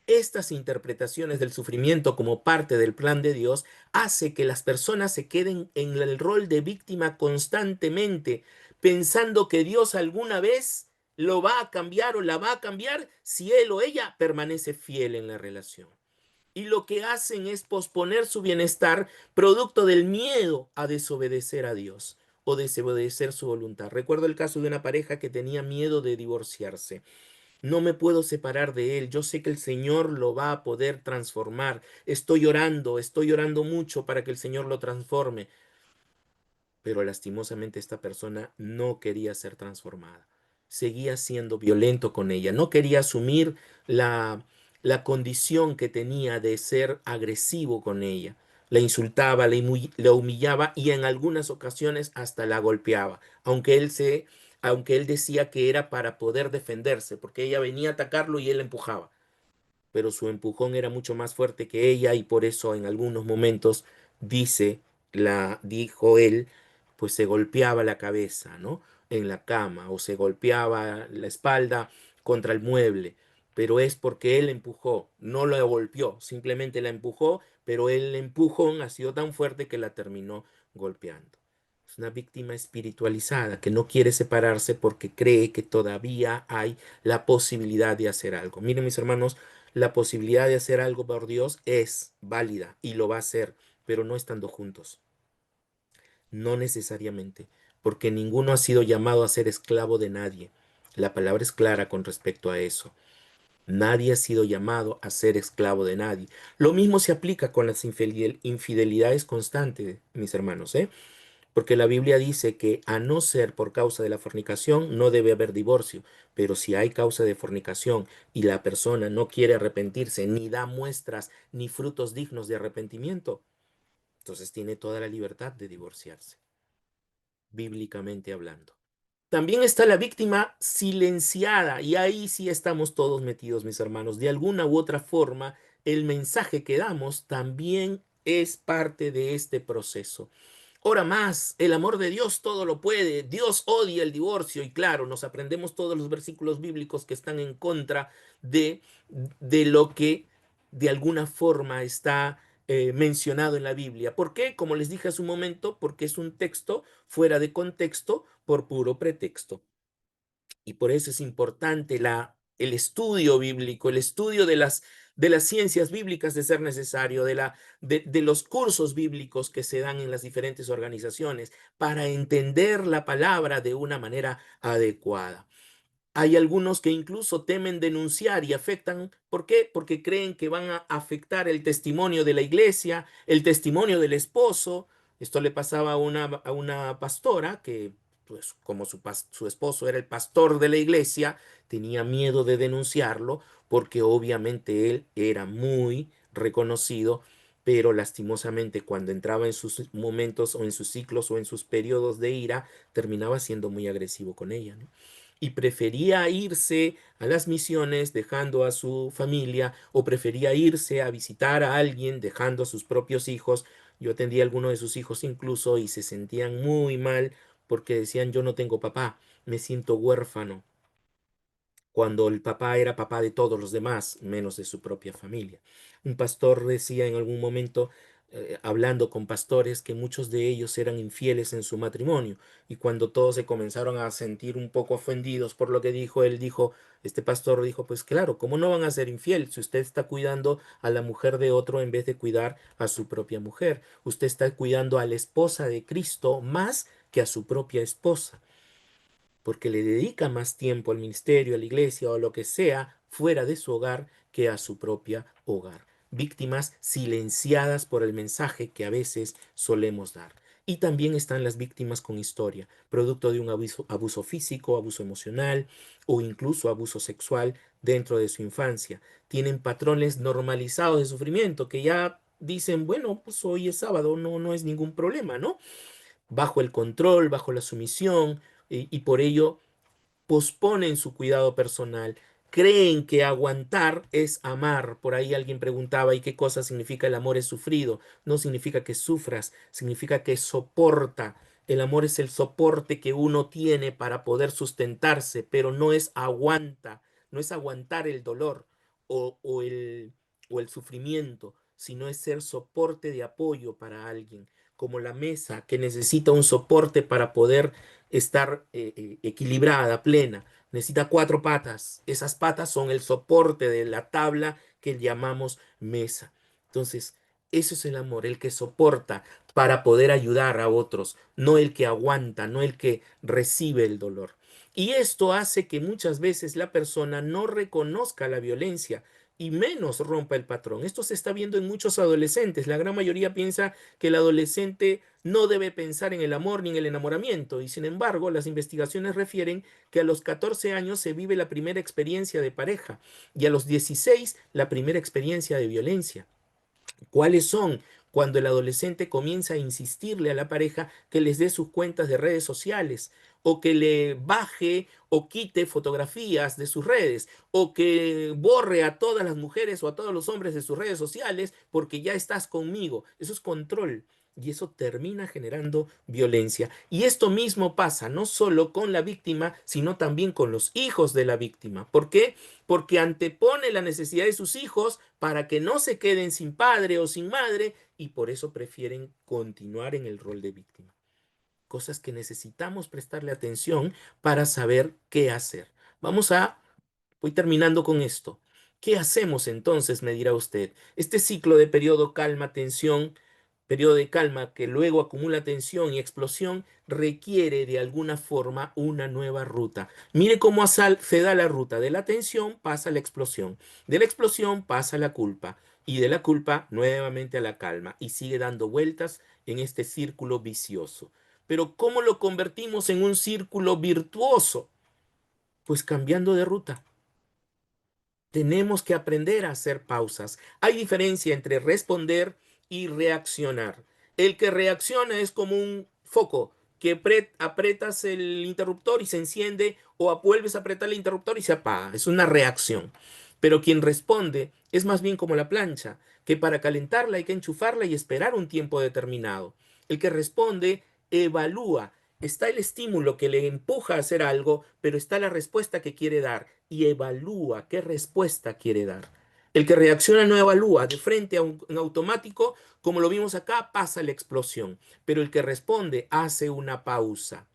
Estas interpretaciones del sufrimiento como parte del plan de Dios hace que las personas se queden en el rol de víctima constantemente, pensando que Dios alguna vez lo va a cambiar o la va a cambiar si él o ella permanece fiel en la relación. Y lo que hacen es posponer su bienestar producto del miedo a desobedecer a Dios o desobedecer su voluntad. Recuerdo el caso de una pareja que tenía miedo de divorciarse. No me puedo separar de él. Yo sé que el Señor lo va a poder transformar. Estoy orando mucho para que el Señor lo transforme. Pero lastimosamente esta persona no quería ser transformada. Seguía siendo violento con ella. No quería asumir la condición que tenía de ser agresivo con ella. La insultaba, la humillaba y en algunas ocasiones hasta la golpeaba, aunque él decía que era para poder defenderse, porque ella venía a atacarlo y él la empujaba, pero su empujón era mucho más fuerte que ella y por eso en algunos momentos dijo él, pues se golpeaba la cabeza, ¿no? En la cama o se golpeaba la espalda contra el mueble, pero es porque él empujó, no la golpeó, simplemente la empujó, pero el empujón ha sido tan fuerte que la terminó golpeando. Es una víctima espiritualizada que no quiere separarse porque cree que todavía hay la posibilidad de hacer algo. Miren, mis hermanos, la posibilidad de hacer algo por Dios es válida y lo va a hacer, pero no estando juntos. No necesariamente, porque ninguno ha sido llamado a ser esclavo de nadie. La palabra es clara con respecto a eso. Nadie ha sido llamado a ser esclavo de nadie. Lo mismo se aplica con las infidelidades constantes, mis hermanos, ¿eh? Porque la Biblia dice que a no ser por causa de la fornicación no debe haber divorcio, pero si hay causa de fornicación y la persona no quiere arrepentirse, ni da muestras ni frutos dignos de arrepentimiento, entonces tiene toda la libertad de divorciarse, bíblicamente hablando. También está la víctima silenciada y ahí sí estamos todos metidos, mis hermanos. De alguna u otra forma, el mensaje que damos también es parte de este proceso. Ora más, el amor de Dios todo lo puede. Dios odia el divorcio y claro, nos aprendemos todos los versículos bíblicos que están en contra de, de lo que de alguna forma está mencionado en la Biblia. ¿Por qué? Como les dije hace un momento, porque es un texto fuera de contexto por puro pretexto. Y por eso es importante el estudio bíblico, el estudio de las ciencias bíblicas de ser necesario, de los cursos bíblicos que se dan en las diferentes organizaciones para entender la palabra de una manera adecuada. Hay algunos que incluso temen denunciar y afectan. ¿Por qué? Porque creen que van a afectar el testimonio de la iglesia, el testimonio del esposo. Esto le pasaba a una pastora que, pues como su esposo era el pastor de la iglesia, tenía miedo de denunciarlo porque obviamente él era muy reconocido, pero lastimosamente cuando entraba en sus momentos o en sus ciclos o en sus periodos de ira, terminaba siendo muy agresivo con ella, ¿no? Y prefería irse a las misiones dejando a su familia o prefería irse a visitar a alguien dejando a sus propios hijos. Yo atendí a algunos de sus hijos incluso y se sentían muy mal porque decían yo no tengo papá, me siento huérfano, cuando el papá era papá de todos los demás, menos de su propia familia. Un pastor decía en algún momento, hablando con pastores que muchos de ellos eran infieles en su matrimonio y cuando todos se comenzaron a sentir un poco ofendidos por lo que dijo, él dijo, este pastor dijo, pues claro, ¿cómo no van a ser infiel si usted está cuidando a la mujer de otro en vez de cuidar a su propia mujer? Usted está cuidando a la esposa de Cristo más que a su propia esposa porque le dedica más tiempo al ministerio, a la iglesia o a lo que sea fuera de su hogar que a su propia hogar. Víctimas silenciadas por el mensaje que a veces solemos dar. Y también están las víctimas con historia, producto de un abuso físico, abuso emocional o incluso abuso sexual dentro de su infancia. Tienen patrones normalizados de sufrimiento que ya dicen, bueno, pues hoy es sábado, no es ningún problema, ¿no? Bajo el control, bajo la sumisión, y por ello posponen su cuidado personal, creen que aguantar es amar. Por ahí alguien preguntaba, ¿y qué cosa significa el amor es sufrido? No significa que sufras, significa que soporta. El amor es el soporte que uno tiene para poder sustentarse, pero no es aguanta, no es aguantar el dolor o, o el, o el sufrimiento, sino es ser soporte de apoyo para alguien, como la mesa que necesita un soporte para poder estar equilibrada, plena. Necesita cuatro patas. Esas patas son el soporte de la tabla que llamamos mesa. Entonces, eso es el amor, el que soporta para poder ayudar a otros, no el que aguanta, no el que recibe el dolor. Y esto hace que muchas veces la persona no reconozca la violencia y menos rompa el patrón. Esto se está viendo en muchos adolescentes. La gran mayoría piensa que el adolescente no debe pensar en el amor ni en el enamoramiento, y sin embargo, las investigaciones refieren que a los 14 años se vive la primera experiencia de pareja y a los 16 la primera experiencia de violencia. ¿Cuáles son? Cuando el adolescente comienza a insistirle a la pareja que les dé sus cuentas de redes sociales o que le baje o quite fotografías de sus redes o que borre a todas las mujeres o a todos los hombres de sus redes sociales porque ya estás conmigo. Eso es control. Y eso termina generando violencia. Y esto mismo pasa no solo con la víctima, sino también con los hijos de la víctima. ¿Por qué? Porque antepone la necesidad de sus hijos para que no se queden sin padre o sin madre y por eso prefieren continuar en el rol de víctima. Cosas que necesitamos prestarle atención para saber qué hacer. Voy terminando con esto. ¿Qué hacemos entonces? Me dirá usted. Este ciclo de periodo calma, tensión, periodo de calma que luego acumula tensión y explosión, requiere de alguna forma una nueva ruta. Mire cómo se da la ruta. De la tensión pasa a la explosión. De la explosión pasa a la culpa. Y de la culpa nuevamente a la calma. Y sigue dando vueltas en este círculo vicioso. Pero ¿cómo lo convertimos en un círculo virtuoso? Pues cambiando de ruta. Tenemos que aprender a hacer pausas. Hay diferencia entre responder y reaccionar. El que reacciona es como un foco que aprietas el interruptor y se enciende o vuelves a apretar el interruptor y se apaga. Es una reacción. Pero quien responde es más bien como la plancha, que para calentarla hay que enchufarla y esperar un tiempo determinado. El que responde evalúa. Está el estímulo que le empuja a hacer algo, pero está la respuesta que quiere dar y evalúa qué respuesta quiere dar. El que reacciona no evalúa, de frente a un automático, como lo vimos acá, pasa la explosión, pero el que responde hace una pausa.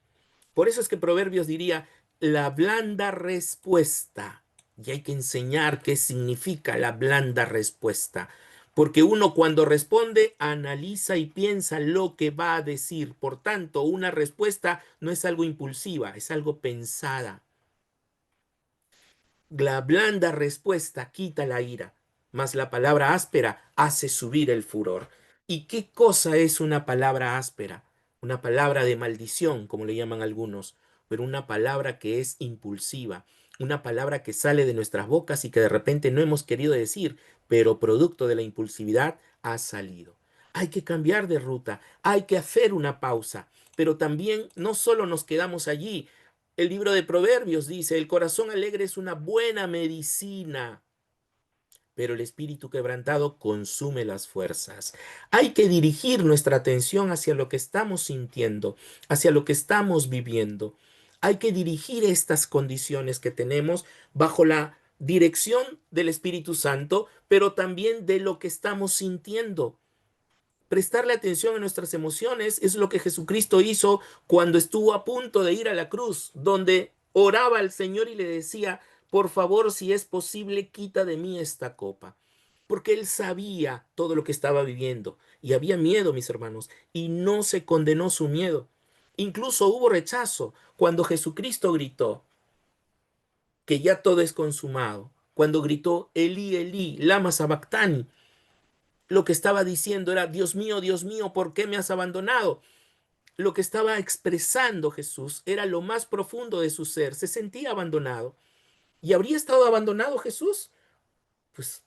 Por eso es que Proverbios diría la blanda respuesta. Y hay que enseñar qué significa la blanda respuesta. Porque uno cuando responde analiza y piensa lo que va a decir. Por tanto, una respuesta no es algo impulsiva, es algo pensada. La blanda respuesta quita la ira, mas la palabra áspera hace subir el furor. ¿Y qué cosa es una palabra áspera? Una palabra de maldición, como le llaman algunos, pero una palabra que es impulsiva, una palabra que sale de nuestras bocas y que de repente no hemos querido decir, pero producto de la impulsividad ha salido. Hay que cambiar de ruta, hay que hacer una pausa, pero también no solo nos quedamos allí, el libro de Proverbios dice, el corazón alegre es una buena medicina, pero el espíritu quebrantado consume las fuerzas. Hay que dirigir nuestra atención hacia lo que estamos sintiendo, hacia lo que estamos viviendo. Hay que dirigir estas condiciones que tenemos bajo la dirección del Espíritu Santo, pero también de lo que estamos sintiendo. Prestarle atención a nuestras emociones es lo que Jesucristo hizo cuando estuvo a punto de ir a la cruz, donde oraba al Señor y le decía, por favor, si es posible, quita de mí esta copa. Porque él sabía todo lo que estaba viviendo y había miedo, mis hermanos, y no se condenó su miedo. Incluso hubo rechazo cuando Jesucristo gritó que ya todo es consumado. Cuando gritó Elí, Elí, lama sabactani, lo que estaba diciendo era, Dios mío, ¿por qué me has abandonado? Lo que estaba expresando Jesús era lo más profundo de su ser. Se sentía abandonado. ¿Y habría estado abandonado Jesús? Pues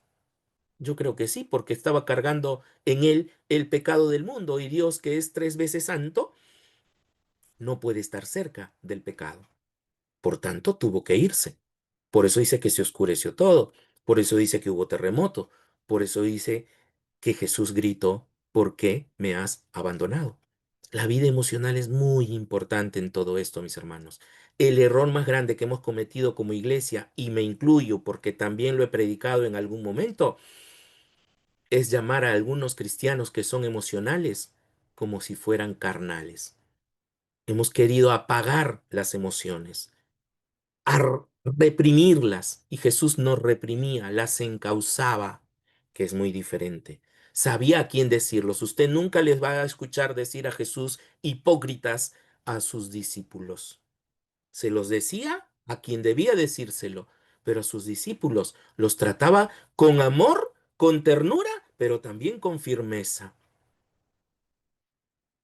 yo creo que sí, porque estaba cargando en él el pecado del mundo y Dios, que es 3 veces santo, no puede estar cerca del pecado. Por tanto, tuvo que irse. Por eso dice que se oscureció todo. Por eso dice que hubo terremoto. Por eso dice que Jesús gritó, ¿por qué me has abandonado? La vida emocional es muy importante en todo esto, mis hermanos. El error más grande que hemos cometido como iglesia, y me incluyo porque también lo he predicado en algún momento, es llamar a algunos cristianos que son emocionales como si fueran carnales. Hemos querido apagar las emociones, reprimirlas, y Jesús no reprimía, las encauzaba, que es muy diferente. Sabía a quién decirlos. Usted nunca les va a escuchar decir a Jesús hipócritas a sus discípulos. Se los decía a quien debía decírselo, pero a sus discípulos los trataba con amor, con ternura, pero también con firmeza.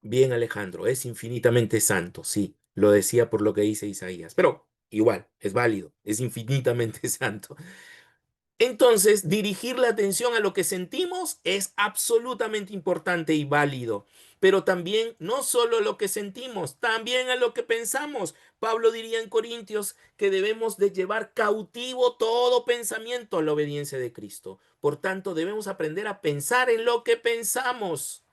Bien, Alejandro, es infinitamente santo, sí, lo decía por lo que dice Isaías, pero igual, es válido, es infinitamente santo. Entonces, dirigir la atención a lo que sentimos es absolutamente importante y válido, pero también no solo lo que sentimos, también a lo que pensamos. Pablo diría en Corintios que debemos de llevar cautivo todo pensamiento a la obediencia de Cristo. Por tanto, debemos aprender a pensar en lo que pensamos.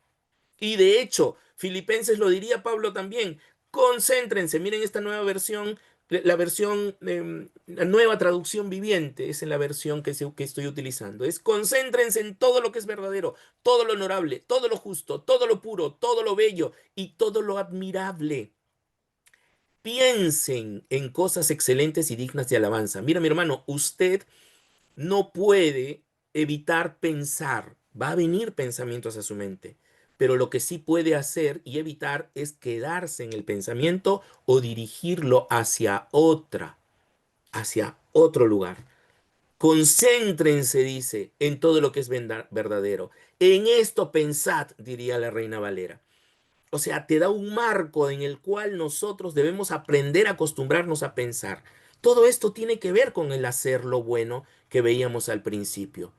Y de hecho, Filipenses lo diría Pablo también. Concéntrense, miren esta nueva versión, la versión, la nueva traducción viviente, es en la versión que estoy utilizando. Es concéntrense en todo lo que es verdadero, todo lo honorable, todo lo justo, todo lo puro, todo lo bello y todo lo admirable. Piensen en cosas excelentes y dignas de alabanza. Mira, mi hermano, usted no puede evitar pensar. Va a venir pensamientos a su mente. Pero lo que sí puede hacer y evitar es quedarse en el pensamiento o dirigirlo hacia otro lugar. Concéntrense, dice, en todo lo que es verdadero. En esto pensad, diría la Reina Valera. O sea, te da un marco en el cual nosotros debemos aprender a acostumbrarnos a pensar. Todo esto tiene que ver con el hacer lo bueno que veíamos al principio.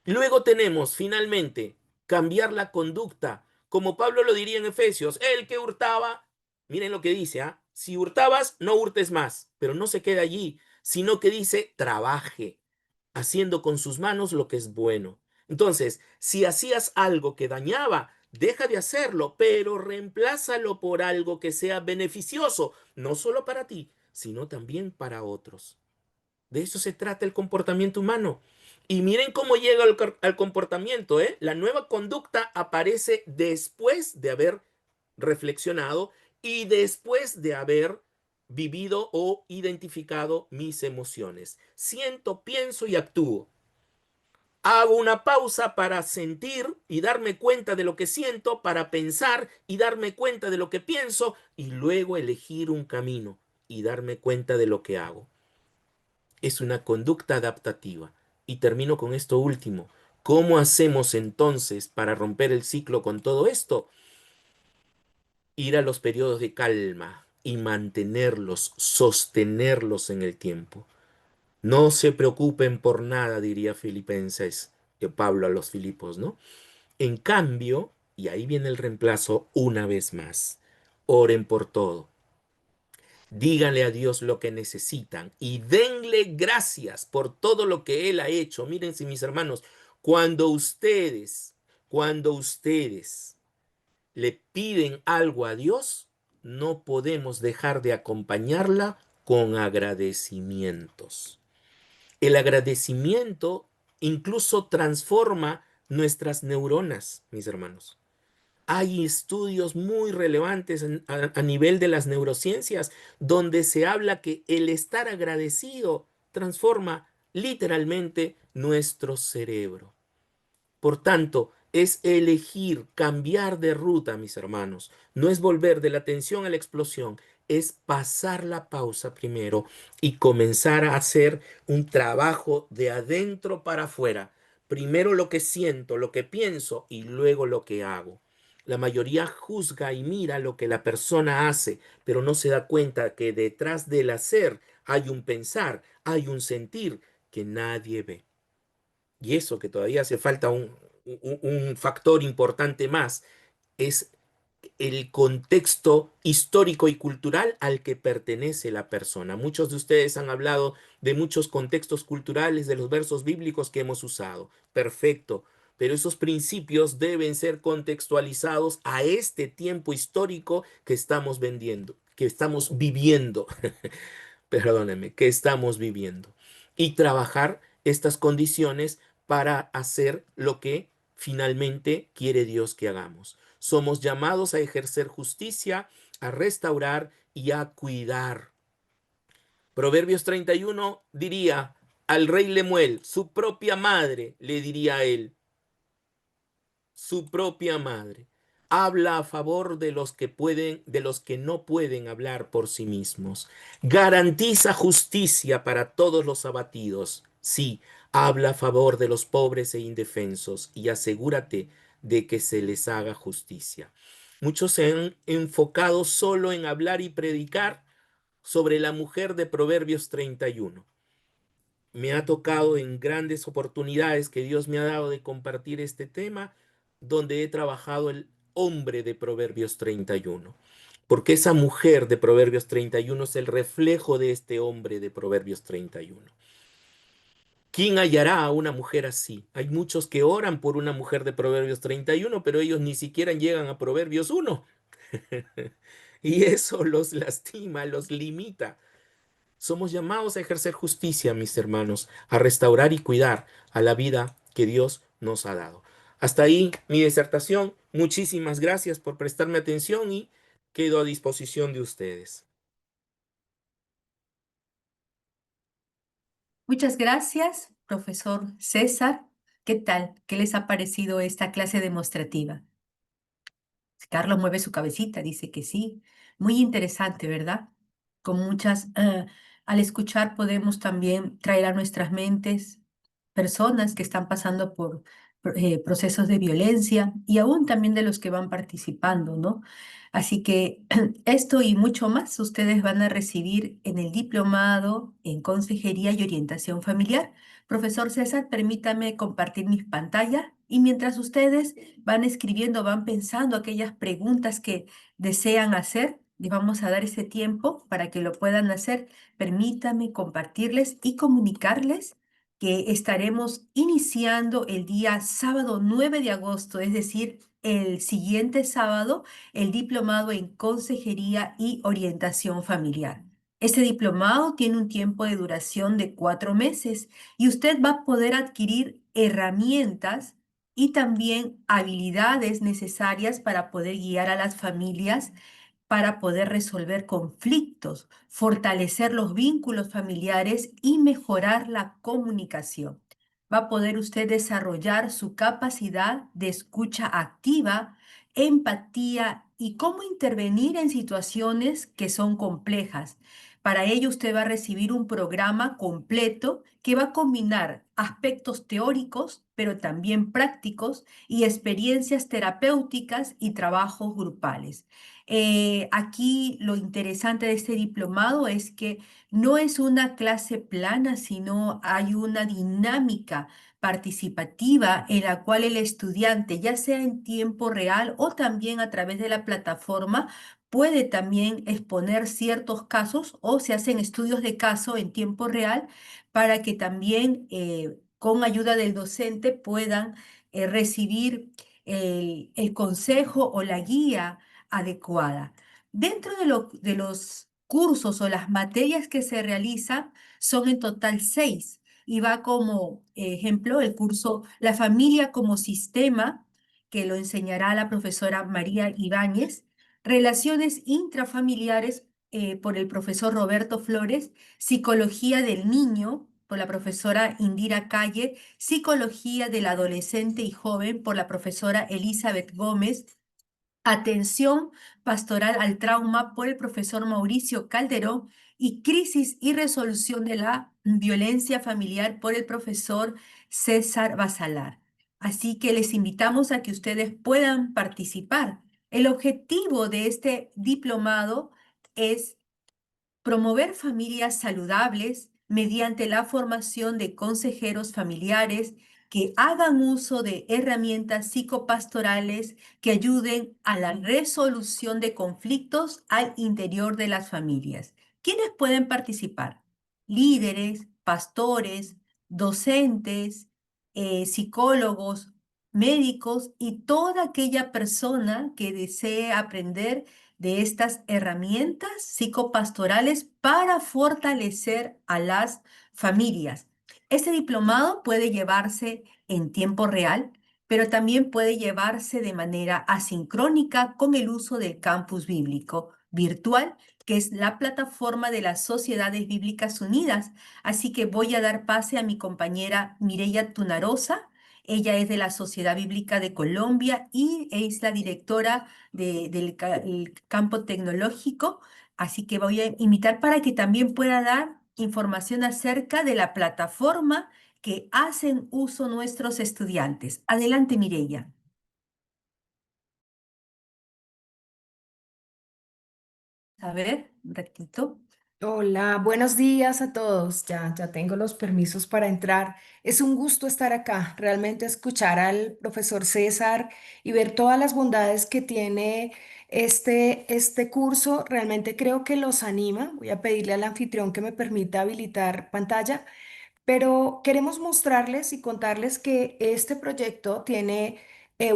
Luego tenemos, finalmente, cambiar la conducta. Como Pablo lo diría en Efesios, el que hurtaba, miren lo que dice, ¿ah? Si hurtabas, no hurtes más, pero no se queda allí, sino que dice, trabaje, haciendo con sus manos lo que es bueno. Entonces, si hacías algo que dañaba, deja de hacerlo, pero reemplázalo por algo que sea beneficioso, no solo para ti, sino también para otros. De eso se trata el comportamiento humano. Y miren cómo llega al comportamiento, ¿eh? La nueva conducta aparece después de haber reflexionado y después de haber vivido o identificado mis emociones. Siento, pienso y actúo. Hago una pausa para sentir y darme cuenta de lo que siento, para pensar y darme cuenta de lo que pienso y luego elegir un camino y darme cuenta de lo que hago. Es una conducta adaptativa. Y termino con esto último. ¿Cómo hacemos entonces para romper el ciclo con todo esto? Ir a los periodos de calma y mantenerlos, sostenerlos en el tiempo. No se preocupen por nada, diría Filipenses, Pablo a los Filipos, ¿no? En cambio, y ahí viene el reemplazo una vez más, oren por todo. Díganle a Dios lo que necesitan y denle gracias por todo lo que Él ha hecho. Miren, si mis hermanos, cuando ustedes, cuando ustedes le piden algo a Dios, no podemos dejar de acompañarla con agradecimientos. El agradecimiento incluso transforma nuestras neuronas, mis hermanos. Hay estudios muy relevantes a nivel de las neurociencias donde se habla que el estar agradecido transforma literalmente nuestro cerebro. Por tanto, es elegir cambiar de ruta, mis hermanos. No es volver de la tensión a la explosión, es pasar la pausa primero y comenzar a hacer un trabajo de adentro para afuera. Primero lo que siento, lo que pienso y luego lo que hago. La mayoría juzga y mira lo que la persona hace, pero no se da cuenta que detrás del hacer hay un pensar, hay un sentir que nadie ve. Y eso que todavía hace falta un factor importante más, es el contexto histórico y cultural al que pertenece la persona. Muchos de ustedes han hablado de muchos contextos culturales de los versos bíblicos que hemos usado. Perfecto. Pero esos principios deben ser contextualizados a este tiempo histórico que estamos vendiendo, que estamos viviendo. Perdónenme, que estamos viviendo y trabajar estas condiciones para hacer lo que finalmente quiere Dios que hagamos. Somos llamados a ejercer justicia, a restaurar y a cuidar. Proverbios 31 diría al rey Lemuel, su propia madre le diría a él, su propia madre. Habla a favor de los que pueden, de los que no pueden hablar por sí mismos. Garantiza justicia para todos los abatidos. Sí, habla a favor de los pobres e indefensos y asegúrate de que se les haga justicia. Muchos se han enfocado solo en hablar y predicar sobre la mujer de Proverbios 31. Me ha tocado en grandes oportunidades que Dios me ha dado de compartir este tema, donde he trabajado el hombre de Proverbios 31. Porque esa mujer de Proverbios 31 es el reflejo de este hombre de Proverbios 31. ¿Quién hallará a una mujer así? Hay muchos que oran por una mujer de Proverbios 31, pero ellos ni siquiera llegan a Proverbios 1. Y eso los lastima, los limita. Somos llamados a ejercer justicia, mis hermanos, a restaurar y cuidar a la vida que Dios nos ha dado. Hasta ahí mi disertación. Muchísimas gracias por prestarme atención y quedo a disposición de ustedes. Muchas gracias, profesor César. ¿Qué tal? ¿Qué les ha parecido esta clase demostrativa? Carlos mueve su cabecita, dice que sí. Muy interesante, ¿verdad? Con muchas, al escuchar podemos también traer a nuestras mentes personas que están pasando por procesos de violencia y aún también de los que van participando, ¿no? Así que esto y mucho más ustedes van a recibir en el diplomado en Consejería y Orientación Familiar. Profesor César, permítame compartir mis pantallas y mientras ustedes van escribiendo, van pensando aquellas preguntas que desean hacer, les vamos a dar ese tiempo para que lo puedan hacer. Permítame compartirles y comunicarles que estaremos iniciando el día sábado 9 de agosto, es decir, el siguiente sábado, el diplomado en Consejería y Orientación Familiar. Este diplomado tiene un tiempo de duración de 4 meses y usted va a poder adquirir herramientas y también habilidades necesarias para poder guiar a las familias, para poder resolver conflictos, fortalecer los vínculos familiares y mejorar la comunicación. Va a poder usted desarrollar su capacidad de escucha activa, empatía y cómo intervenir en situaciones que son complejas. Para ello usted va a recibir un programa completo que va a combinar aspectos teóricos, pero también prácticos y experiencias terapéuticas y trabajos grupales. Aquí lo interesante de este diplomado es que no es una clase plana, sino hay una dinámica participativa en la cual el estudiante, ya sea en tiempo real o también a través de la plataforma, puede también exponer ciertos casos o se hacen estudios de caso en tiempo real para que también con ayuda del docente puedan recibir el consejo o la guía adecuada. Dentro de los cursos o las materias que se realizan, son en total 6. y va como ejemplo el curso La familia como sistema, que lo enseñará la profesora María Ibáñez, Relaciones intrafamiliares por el profesor Roberto Flores, Psicología del niño por la profesora Indira Calle, Psicología del adolescente y joven por la profesora Elizabeth Gómez, Atención pastoral al trauma por el profesor Mauricio Calderón y Crisis y resolución de la violencia familiar por el profesor César Basalar. Así que les invitamos a que ustedes puedan participar. El objetivo de este diplomado es promover familias saludables mediante la formación de consejeros familiares que hagan uso de herramientas psicopastorales que ayuden a la resolución de conflictos al interior de las familias. ¿Quiénes pueden participar? Líderes, pastores, docentes, psicólogos, médicos y toda aquella persona que desee aprender de estas herramientas psicopastorales para fortalecer a las familias. Este diplomado puede llevarse en tiempo real, pero también puede llevarse de manera asincrónica con el uso del campus bíblico virtual, que es la plataforma de las Sociedades Bíblicas Unidas. Así que voy a dar pase a mi compañera Mireya Tunarosa. Ella es de la Sociedad Bíblica de Colombia y es la directora del campo tecnológico, así que voy a invitar para que también pueda dar información acerca de la plataforma que hacen uso nuestros estudiantes. Adelante, Mireya. A ver, un ratito. Hola, buenos días a todos. Ya tengo los permisos para entrar. Es un gusto estar acá, realmente escuchar al profesor César y ver todas las bondades que tiene este curso. Realmente creo que los anima. Voy a pedirle al anfitrión que me permita habilitar pantalla. Pero queremos mostrarles y contarles que este proyecto tiene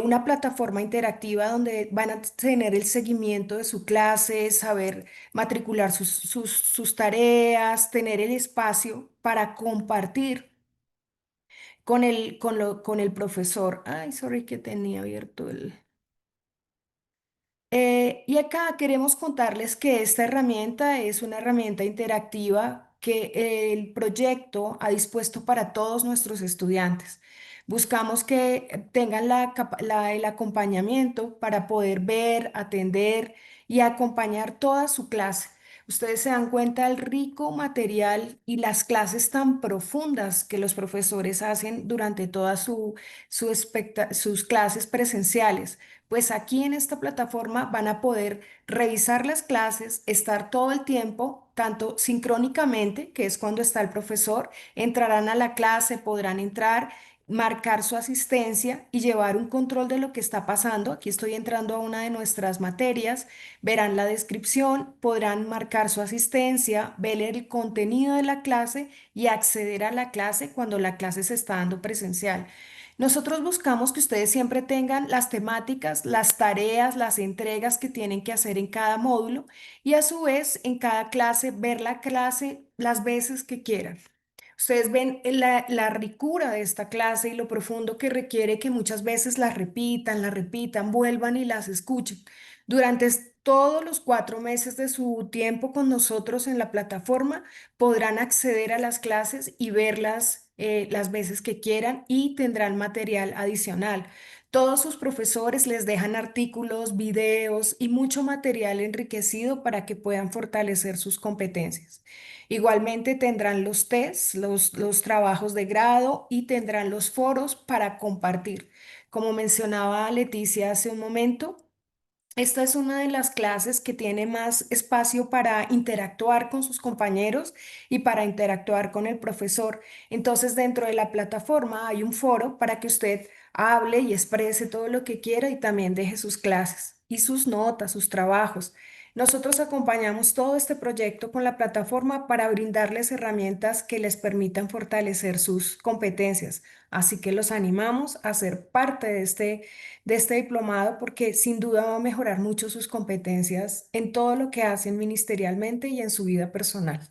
una plataforma interactiva donde van a tener el seguimiento de su clase, saber matricular sus tareas, tener el espacio para compartir con el profesor. Ay, sorry que tenía abierto el... Y acá queremos contarles que esta herramienta es una herramienta interactiva que el proyecto ha dispuesto para todos nuestros estudiantes. Buscamos que tengan el acompañamiento para poder ver, atender y acompañar toda su clase. Ustedes se dan cuenta del rico material y las clases tan profundas que los profesores hacen durante todas sus clases presenciales. Pues aquí en esta plataforma van a poder revisar las clases, estar todo el tiempo, tanto sincrónicamente, que es cuando está el profesor, entrarán a la clase, podrán entrar, marcar su asistencia y llevar un control de lo que está pasando. Aquí estoy entrando a una de nuestras materias, verán la descripción, podrán marcar su asistencia, ver el contenido de la clase y acceder a la clase cuando la clase se está dando presencial. Nosotros buscamos que ustedes siempre tengan las temáticas, las tareas, las entregas que tienen que hacer en cada módulo y a su vez en cada clase ver la clase las veces que quieran. Ustedes ven la ricura de esta clase y lo profundo que requiere que muchas veces la repitan, vuelvan y las escuchen. Durante todos los 4 meses de su tiempo con nosotros en la plataforma, podrán acceder a las clases y verlas las veces que quieran y tendrán material adicional. Todos sus profesores les dejan artículos, videos y mucho material enriquecido para que puedan fortalecer sus competencias. Igualmente tendrán los tests, los trabajos de grado y tendrán los foros para compartir. Como mencionaba Leticia hace un momento, esta es una de las clases que tiene más espacio para interactuar con sus compañeros y para interactuar con el profesor. Entonces, dentro de la plataforma hay un foro para que usted hable y exprese todo lo que quiera y también deje sus clases y sus notas, sus trabajos. Nosotros acompañamos todo este proyecto con la plataforma para brindarles herramientas que les permitan fortalecer sus competencias. Así que los animamos a ser parte de este diplomado porque sin duda va a mejorar mucho sus competencias en todo lo que hacen ministerialmente y en su vida personal.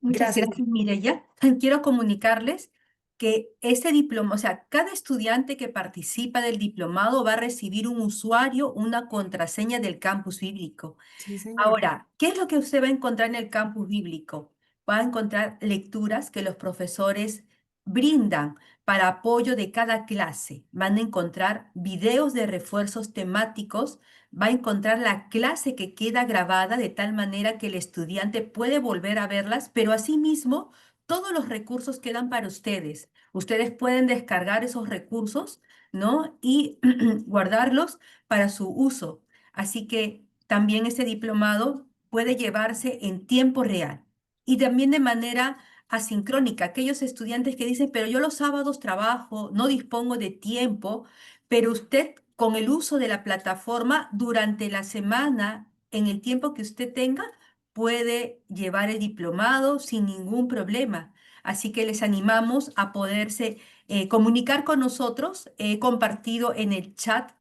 Muchas Gracias. gracias, Mireya. Quiero comunicarles que este diploma, o sea, cada estudiante que participa del diplomado va a recibir un usuario, una contraseña del campus bíblico. Sí, señor. Ahora, ¿qué es lo que usted va a encontrar en el campus bíblico? Va a encontrar lecturas que los profesores brindan para apoyo de cada clase. Van a encontrar videos de refuerzos temáticos. Va a encontrar la clase que queda grabada de tal manera que el estudiante puede volver a verlas, pero asimismo todos los recursos quedan para ustedes. Ustedes pueden descargar esos recursos, ¿no? Y guardarlos para su uso. Así que también ese diplomado puede llevarse en tiempo real y también de manera asincrónica. Aquellos estudiantes que dicen, pero yo los sábados trabajo, no dispongo de tiempo, pero usted con el uso de la plataforma durante la semana, en el tiempo que usted tenga, puede llevar el diplomado sin ningún problema. Así que les animamos a poderse comunicar con nosotros. He compartido en el chat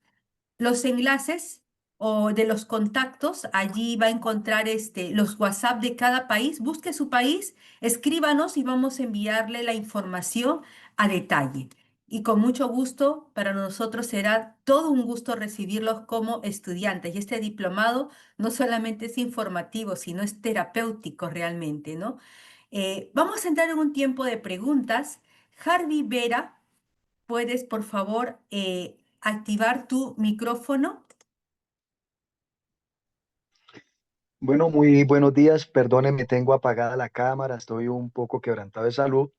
los enlaces o de los contactos. Allí va a encontrar los WhatsApp de cada país. Busque su país, escríbanos y vamos a enviarle la información a detalle. Y con mucho gusto, para nosotros será todo un gusto recibirlos como estudiantes. Y este diplomado no solamente es informativo, sino es terapéutico realmente, ¿no? Vamos a entrar en un tiempo de preguntas. Harvey Vera, ¿puedes, por favor, activar tu micrófono? Bueno, muy buenos días. Perdónenme, tengo apagada la cámara, estoy un poco quebrantado de salud,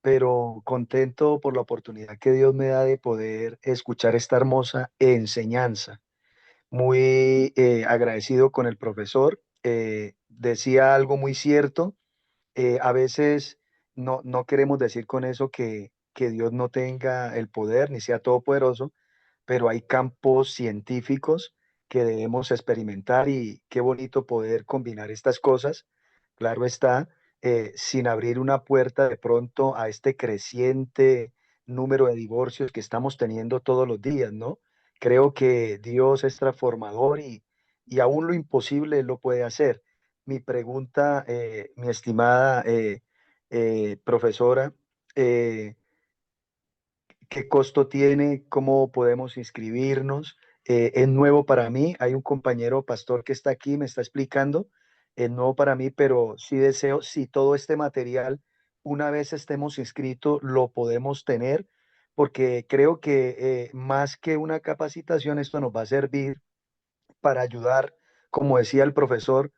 pero contento por la oportunidad que Dios me da de poder escuchar esta hermosa enseñanza. Muy agradecido con el profesor. Decía algo muy cierto. A veces no queremos decir con eso que Dios no tenga el poder ni sea todopoderoso, pero hay campos científicos que debemos experimentar y qué bonito poder combinar estas cosas, claro está, sin abrir una puerta de pronto a este creciente número de divorcios que estamos teniendo todos los días, ¿no? Creo que Dios es transformador y aún lo imposible Él lo puede hacer. Mi pregunta, mi estimada profesora, eh, ¿qué costo tiene? ¿Cómo podemos inscribirnos? Es nuevo para mí. Hay un compañero pastor que está aquí, me está explicando. Es nuevo para mí, pero sí deseo, si todo este material, una vez estemos inscritos, lo podemos tener, porque creo que más que una capacitación, esto nos va a servir para ayudar, como decía el profesor,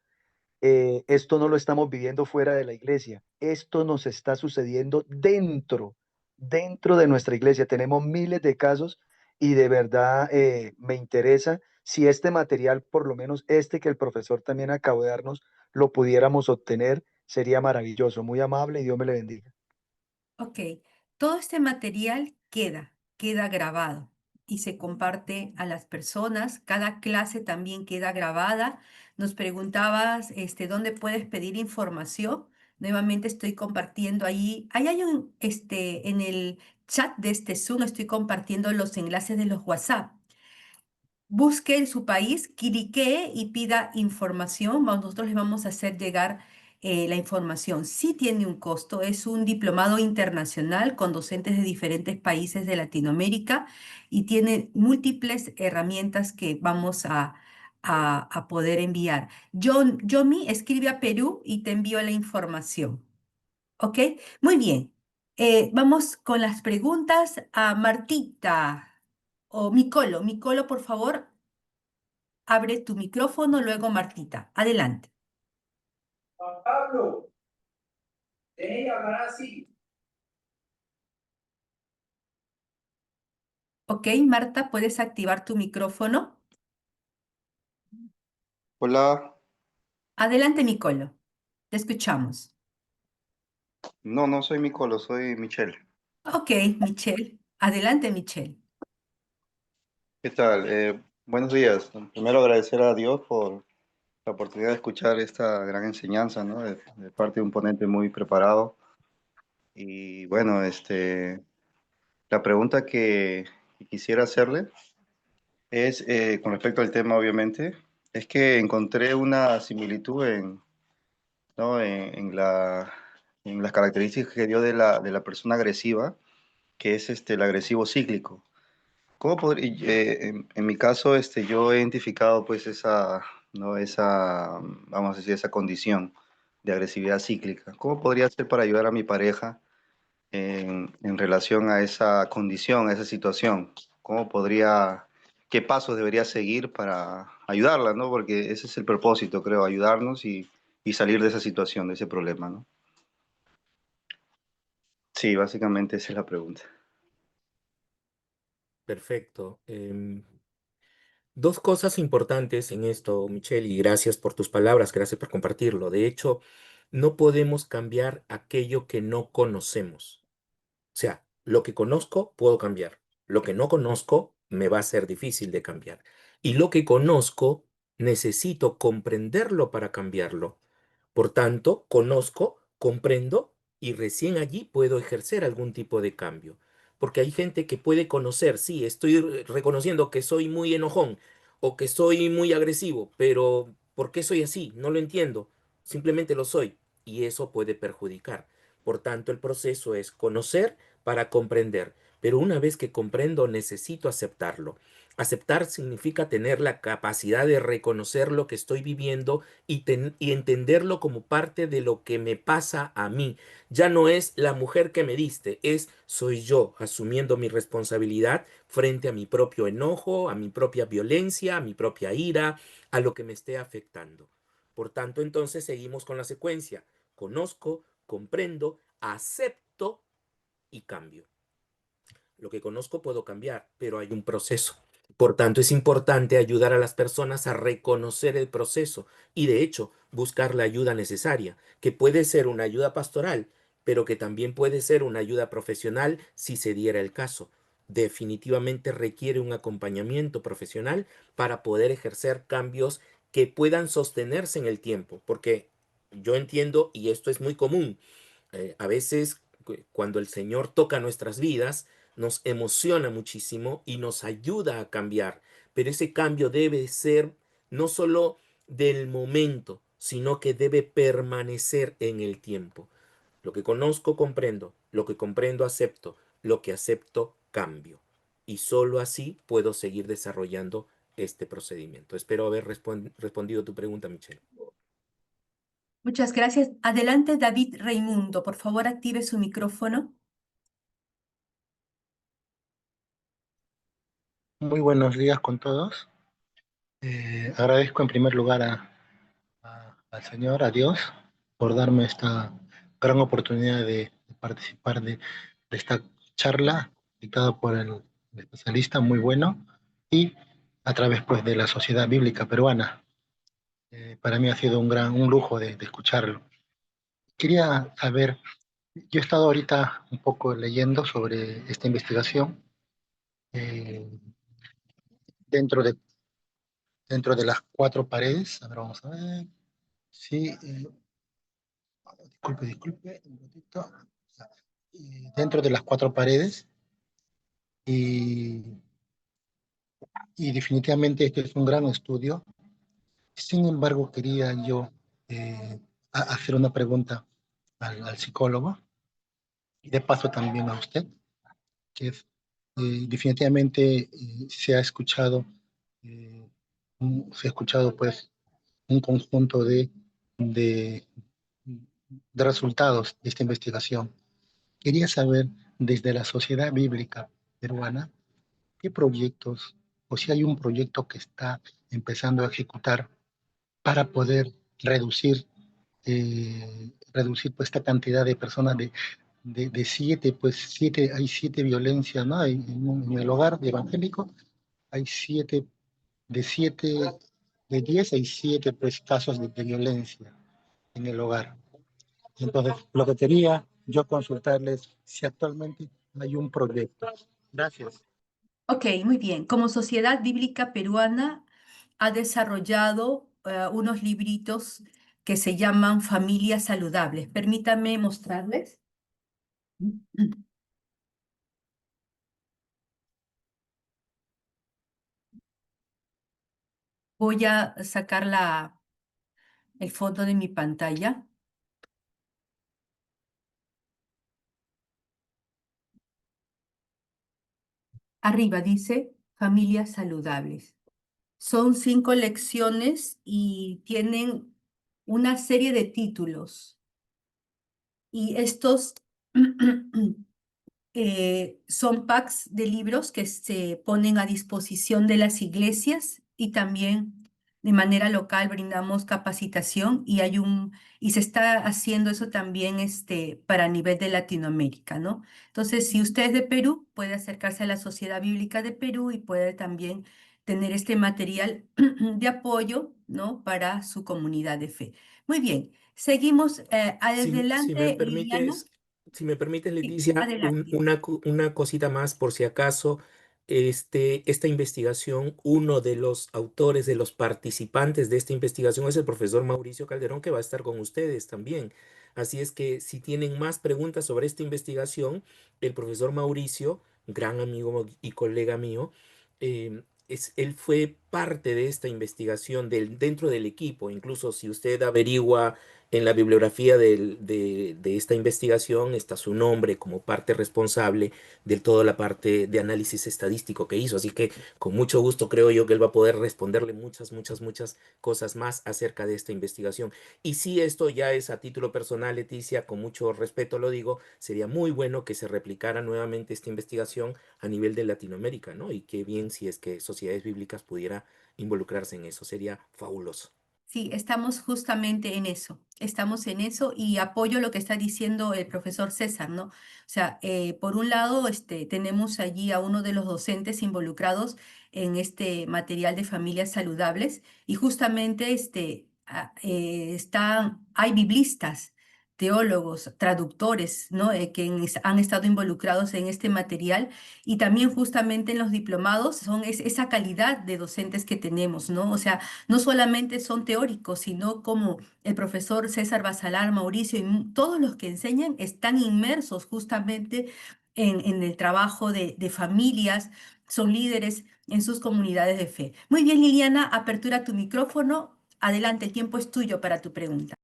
esto no lo estamos viviendo fuera de la iglesia, esto nos está sucediendo dentro de nuestra iglesia. Tenemos miles de casos y de verdad me interesa si este material, por lo menos este que el profesor también acabó de darnos, lo pudiéramos obtener, sería maravilloso. Muy amable y Dios me le bendiga. Ok, todo este material queda grabado y se comparte a las personas. Cada clase también queda grabada. Nos preguntabas, ¿dónde puedes pedir información? Nuevamente estoy compartiendo ahí. Ahí hay en el chat de este Zoom estoy compartiendo los enlaces de los WhatsApp. Busque en su país, cliquee y pida información. Nosotros les vamos a hacer llegar la información. Sí tiene un costo, es un diplomado internacional con docentes de diferentes países de Latinoamérica y tiene múltiples herramientas que vamos a poder enviar. Yomi, escribe a Perú y te envío la información. ¿Ok? Muy bien. Vamos con las preguntas a Martita o Micolo. Micolo, por favor, abre tu micrófono, luego Martita. Adelante. Juan Pablo, deje llamar así. Ok, Marta, puedes activar tu micrófono. Hola, Adelante, Micolo. Te escuchamos. no soy Micolo, soy Michelle. Ok, Michelle. Adelante, Michelle. ¿Qué tal? Buenos días. Primero agradecer a Dios por la oportunidad de escuchar esta gran enseñanza, ¿no? De parte de un ponente muy preparado. Y bueno, la pregunta que quisiera hacerle es, con respecto al tema, obviamente, es que encontré una similitud ¿no? en las características que dio de la persona agresiva, que es el agresivo cíclico. ¿Cómo podría, en mi caso, yo he identificado pues esa, ¿no? Esa, vamos a decir, esa condición de agresividad cíclica. ¿Cómo podría hacer para ayudar a mi pareja en relación a esa condición, a esa situación? ¿Cómo podría, qué pasos debería seguir para ayudarla, ¿no? Porque ese es el propósito, creo, ayudarnos y salir de esa situación, de ese problema, ¿no? Sí, básicamente esa es la pregunta. Perfecto. Dos cosas importantes en esto, Michelle, y gracias por tus palabras, gracias por compartirlo. De hecho, no podemos cambiar aquello que no conocemos. O sea, lo que conozco puedo cambiar. Lo que no conozco me va a ser difícil de cambiar. Y lo que conozco necesito comprenderlo para cambiarlo. Por tanto, conozco, comprendo y recién allí puedo ejercer algún tipo de cambio. Porque hay gente que puede conocer, sí, estoy reconociendo que soy muy enojón o que soy muy agresivo, pero ¿por qué soy así? No lo entiendo. Simplemente lo soy y eso puede perjudicar. Por tanto, el proceso es conocer para comprender. Pero una vez que comprendo, necesito aceptarlo. Aceptar significa tener la capacidad de reconocer lo que estoy viviendo y entenderlo como parte de lo que me pasa a mí. Ya no es la mujer que me diste, es soy yo asumiendo mi responsabilidad frente a mi propio enojo, a mi propia violencia, a mi propia ira, a lo que me esté afectando. Por tanto, entonces seguimos con la secuencia. Conozco, comprendo, acepto y cambio. Lo que conozco puedo cambiar, pero hay un proceso. Por tanto, es importante ayudar a las personas a reconocer el proceso y, de hecho, buscar la ayuda necesaria, que puede ser una ayuda pastoral, pero que también puede ser una ayuda profesional si se diera el caso. Definitivamente requiere un acompañamiento profesional para poder ejercer cambios que puedan sostenerse en el tiempo, porque yo entiendo, y esto es muy común, a veces cuando el Señor toca nuestras vidas, nos emociona muchísimo y nos ayuda a cambiar, pero ese cambio debe ser no solo del momento, sino que debe permanecer en el tiempo. Lo que conozco, comprendo, lo que comprendo, acepto, lo que acepto, cambio. Y solo así puedo seguir desarrollando este procedimiento. Espero haber respondido tu pregunta, Michelle. Muchas gracias. Adelante, David Raimundo. Por favor, active su micrófono. Muy buenos días con todos. Agradezco en primer lugar al Señor, a Dios, por darme esta gran oportunidad de participar de esta charla dictada por el especialista, muy bueno, y a través pues, de la Sociedad Bíblica Peruana. Para mí ha sido un lujo de escucharlo. Quería saber, yo he estado ahorita un poco leyendo sobre esta investigación eh, dentro de dentro de las cuatro paredes. A ver, vamos a ver. Sí, disculpe, un ratito. Dentro de las cuatro paredes y, y definitivamente este es un gran estudio. Sin embargo, quería yo hacer una pregunta al psicólogo y de paso también a usted, que es, definitivamente se ha escuchado, eh, se ha escuchado pues un conjunto de, de resultados de esta investigación. Quería saber desde la Sociedad Bíblica Peruana qué proyectos o si hay un proyecto que está empezando a ejecutar para poder reducir pues, esta cantidad de personas de siete, pues siete, hay siete violencias, ¿no? En el hogar evangélico hay siete, de 10 hay siete pues, casos de violencia en el hogar. Entonces, lo que quería yo consultarles si actualmente hay un proyecto. Gracias. Ok, muy bien. Como Sociedad Bíblica Peruana ha desarrollado unos libritos que se llaman Familias Saludables. Permítanme mostrarles. Voy a sacar el fondo de mi pantalla. Arriba dice familias saludables. Son 5 lecciones y tienen una serie de títulos. Y estos son packs de libros que se ponen a disposición de las iglesias y también de manera local brindamos capacitación y se está haciendo eso también para nivel de Latinoamérica, ¿no? Entonces, si usted es de Perú, puede acercarse a la Sociedad Bíblica de Perú y puede también tener este material de apoyo, ¿no? Para su comunidad de fe. Muy bien, seguimos Si me adelante, Liliana. permites, si me permites, Sí, Leticia, adelante. una cosita más por si acaso, esta investigación, uno de los autores, de los participantes de esta investigación es el profesor Mauricio Calderón, que va a estar con ustedes también. Así es que si tienen más preguntas sobre esta investigación, el profesor Mauricio, gran amigo y colega mío, él fue parte de esta investigación dentro del equipo. Incluso si usted averigua en la bibliografía de esta investigación está su nombre como parte responsable de toda la parte de análisis estadístico que hizo. Así que con mucho gusto creo yo que él va a poder responderle muchas cosas más acerca de esta investigación. Y si esto ya es a título personal, Leticia, con mucho respeto lo digo, sería muy bueno que se replicara nuevamente esta investigación a nivel de Latinoamérica, ¿no? Y qué bien si es que sociedades bíblicas pudiera involucrarse en eso, sería fabuloso. Sí, estamos justamente en eso, estamos en eso y apoyo lo que está diciendo el profesor César, ¿no? O sea, por un lado, tenemos allí a uno de los docentes involucrados en este material de familias saludables y justamente hay biblistas, teólogos, traductores, ¿no? Han estado involucrados en este material y también justamente en los diplomados son esa calidad de docentes que tenemos, ¿no? O sea, no solamente son teóricos, sino como el profesor César Basalar, Mauricio y todos los que enseñan están inmersos justamente en el trabajo de familias, son líderes en sus comunidades de fe. Muy bien, Liliana, apertura tu micrófono. Adelante, el tiempo es tuyo para tu pregunta.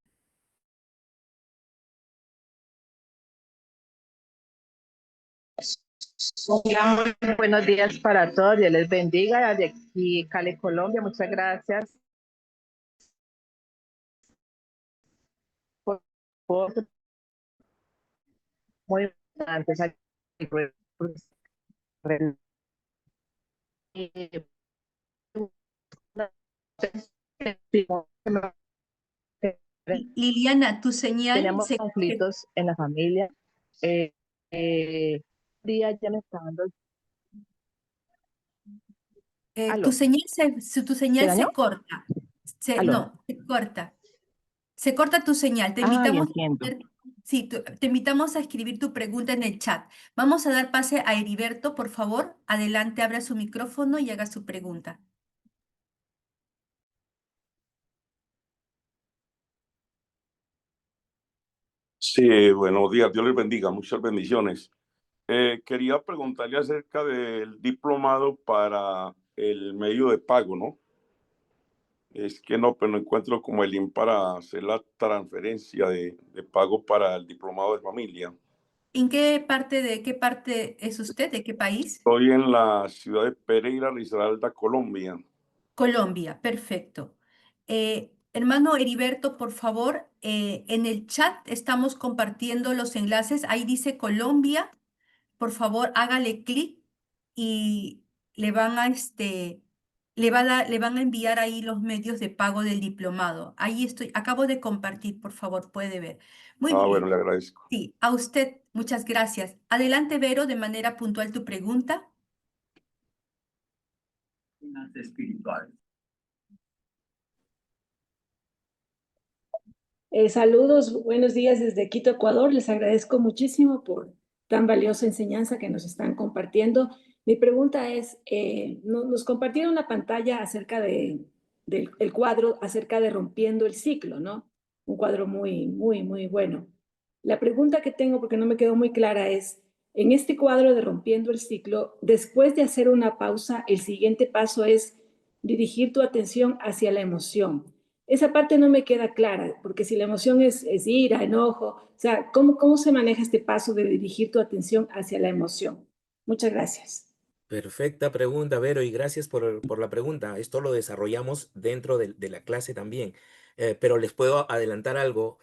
Hola, muy buenos días para todos. Dios les bendiga. De aquí, Cali, Colombia. Muchas gracias por muy importantes. Liliana, tu señal Tenemos conflictos en la familia. Eh, día ya me está dando. tu Aló, señal tu ¿se señal dañó? se corta. Aló. No, se corta. Se corta tu señal. Ay, entiendo. Sí, te invitamos a escribir tu pregunta en el chat. Vamos a dar pase a Heriberto, por favor. Adelante, abra su micrófono y haga su pregunta. Sí, buenos días, Dios les bendiga, muchas bendiciones. Quería preguntarle acerca del diplomado para el medio de pago, ¿no? Es que no, pero no encuentro como el link para hacer la transferencia de pago para el diplomado de familia. De qué parte es usted? ¿De qué país? Estoy en la ciudad de Pereira, Risaralda, Colombia. Colombia, perfecto. Hermano Heriberto, por favor, en el chat estamos compartiendo los enlaces. Ahí dice Colombia. Por favor, hágale clic y le van a le van a enviar ahí los medios de pago del diplomado. Ahí estoy, acabo de compartir, por favor, puede ver. Muy Ah, bueno, bien. le agradezco. Sí, a usted, muchas gracias. Adelante, Vero, de manera puntual tu pregunta. Espiritual. Saludos, buenos días desde Quito, Ecuador. Les agradezco muchísimo por tan valiosa enseñanza que nos están compartiendo. Mi pregunta es, nos compartieron la pantalla acerca del el cuadro, acerca de rompiendo el ciclo, ¿no? Un cuadro muy bueno. La pregunta que tengo, porque no me quedó muy clara, es, en este cuadro de rompiendo el ciclo, después de hacer una pausa, el siguiente paso es dirigir tu atención hacia la emoción. Esa parte no me queda clara, porque si la emoción es ira, enojo, o sea, ¿cómo se maneja este paso de dirigir tu atención hacia la emoción? Muchas gracias. Perfecta pregunta, Vero, y gracias por la pregunta. Esto lo desarrollamos dentro de la clase también. Pero les puedo adelantar algo.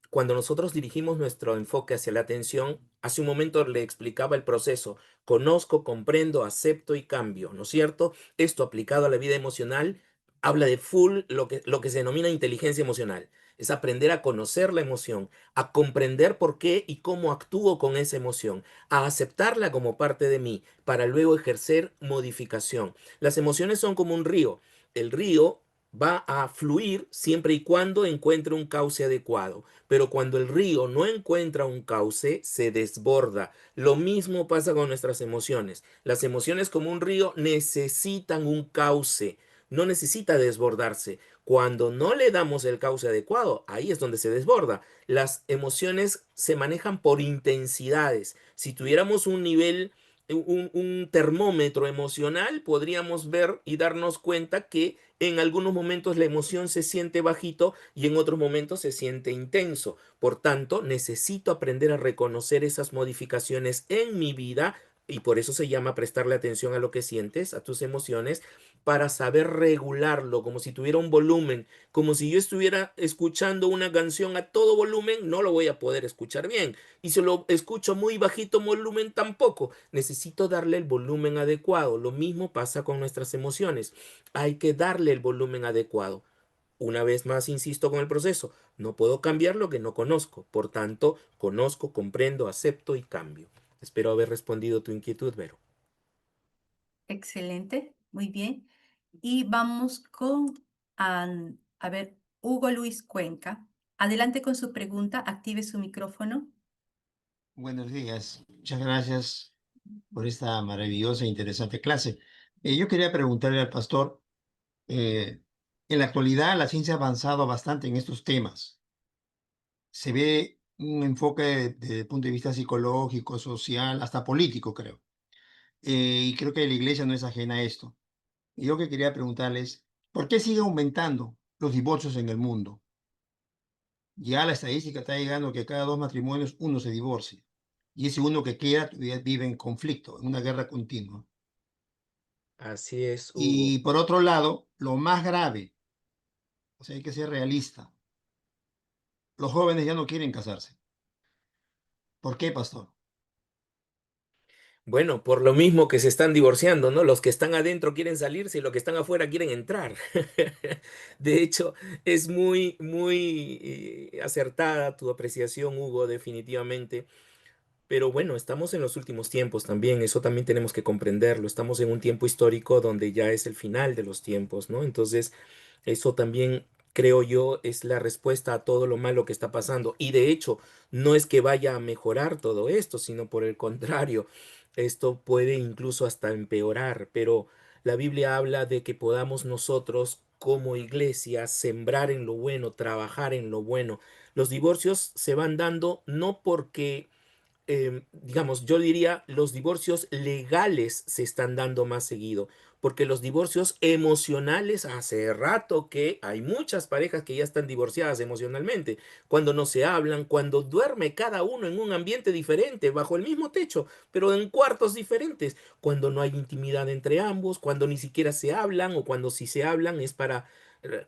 Cuando nosotros dirigimos nuestro enfoque hacia la atención, hace un momento le explicaba el proceso. Conozco, comprendo, acepto y cambio, ¿no es cierto? Esto aplicado a la vida emocional habla de full lo que se denomina inteligencia emocional. Es aprender a conocer la emoción, a comprender por qué y cómo actúo con esa emoción, a aceptarla como parte de mí para luego ejercer modificación. Las emociones son como un río. El río va a fluir siempre y cuando encuentre un cauce adecuado, pero cuando el río no encuentra un cauce, se desborda. Lo mismo pasa con nuestras emociones. Las emociones como un río necesitan un cauce, no necesita desbordarse. Cuando no le damos el cauce adecuado, ahí es donde se desborda. Las emociones se manejan por intensidades. Si tuviéramos un nivel, un termómetro emocional, podríamos ver y darnos cuenta que en algunos momentos la emoción se siente bajito y en otros momentos se siente intenso. Por tanto, necesito aprender a reconocer esas modificaciones en mi vida y por eso se llama prestarle atención a lo que sientes, a tus emociones, para saber regularlo, como si tuviera un volumen, como si yo estuviera escuchando una canción a todo volumen, no lo voy a poder escuchar bien. Y si lo escucho muy bajito volumen, tampoco. Necesito darle el volumen adecuado. Lo mismo pasa con nuestras emociones. Hay que darle el volumen adecuado. Una vez más, insisto con el proceso. No puedo cambiar lo que no conozco. Por tanto, conozco, comprendo, acepto y cambio. Espero haber respondido tu inquietud, Vero. Excelente, muy bien. Y vamos con, a ver, Hugo Luis Cuenca. Adelante con su pregunta, active su micrófono. Buenos días, muchas gracias por esta maravillosa e interesante clase. Yo quería preguntarle al pastor, en la actualidad la ciencia ha avanzado bastante en estos temas. Se ve un enfoque desde el punto de vista psicológico, social, hasta político, creo. Y creo que la iglesia no es ajena a esto. Y yo que quería preguntarles, ¿por qué sigue aumentando los divorcios en el mundo? Ya la estadística está llegando que cada 2 matrimonios uno se divorcia. Y ese uno que queda todavía vive en conflicto, en una guerra continua. Así es, Hugo. Y por otro lado, lo más grave, o sea, hay que ser realista. Los jóvenes ya no quieren casarse. ¿Por qué, pastor? Bueno, por lo mismo que se están divorciando, ¿no? Los que están adentro quieren salirse y los que están afuera quieren entrar. De hecho, es muy acertada tu apreciación, Hugo, definitivamente. Pero bueno, estamos en los últimos tiempos también, eso también tenemos que comprenderlo. Estamos en un tiempo histórico donde ya es el final de los tiempos, ¿no? Entonces, eso también, creo yo, es la respuesta a todo lo malo que está pasando. Y de hecho, no es que vaya a mejorar todo esto, sino por el contrario, esto puede incluso hasta empeorar. Pero la Biblia habla de que podamos nosotros como iglesia sembrar en lo bueno, trabajar en lo bueno. Los divorcios se van dando no porque digamos, yo diría, los divorcios legales se están dando más seguido, porque los divorcios emocionales, hace rato que hay muchas parejas que ya están divorciadas emocionalmente, cuando no se hablan, cuando duerme cada uno en un ambiente diferente, bajo el mismo techo, pero en cuartos diferentes, cuando no hay intimidad entre ambos, cuando ni siquiera se hablan o cuando sí se hablan es para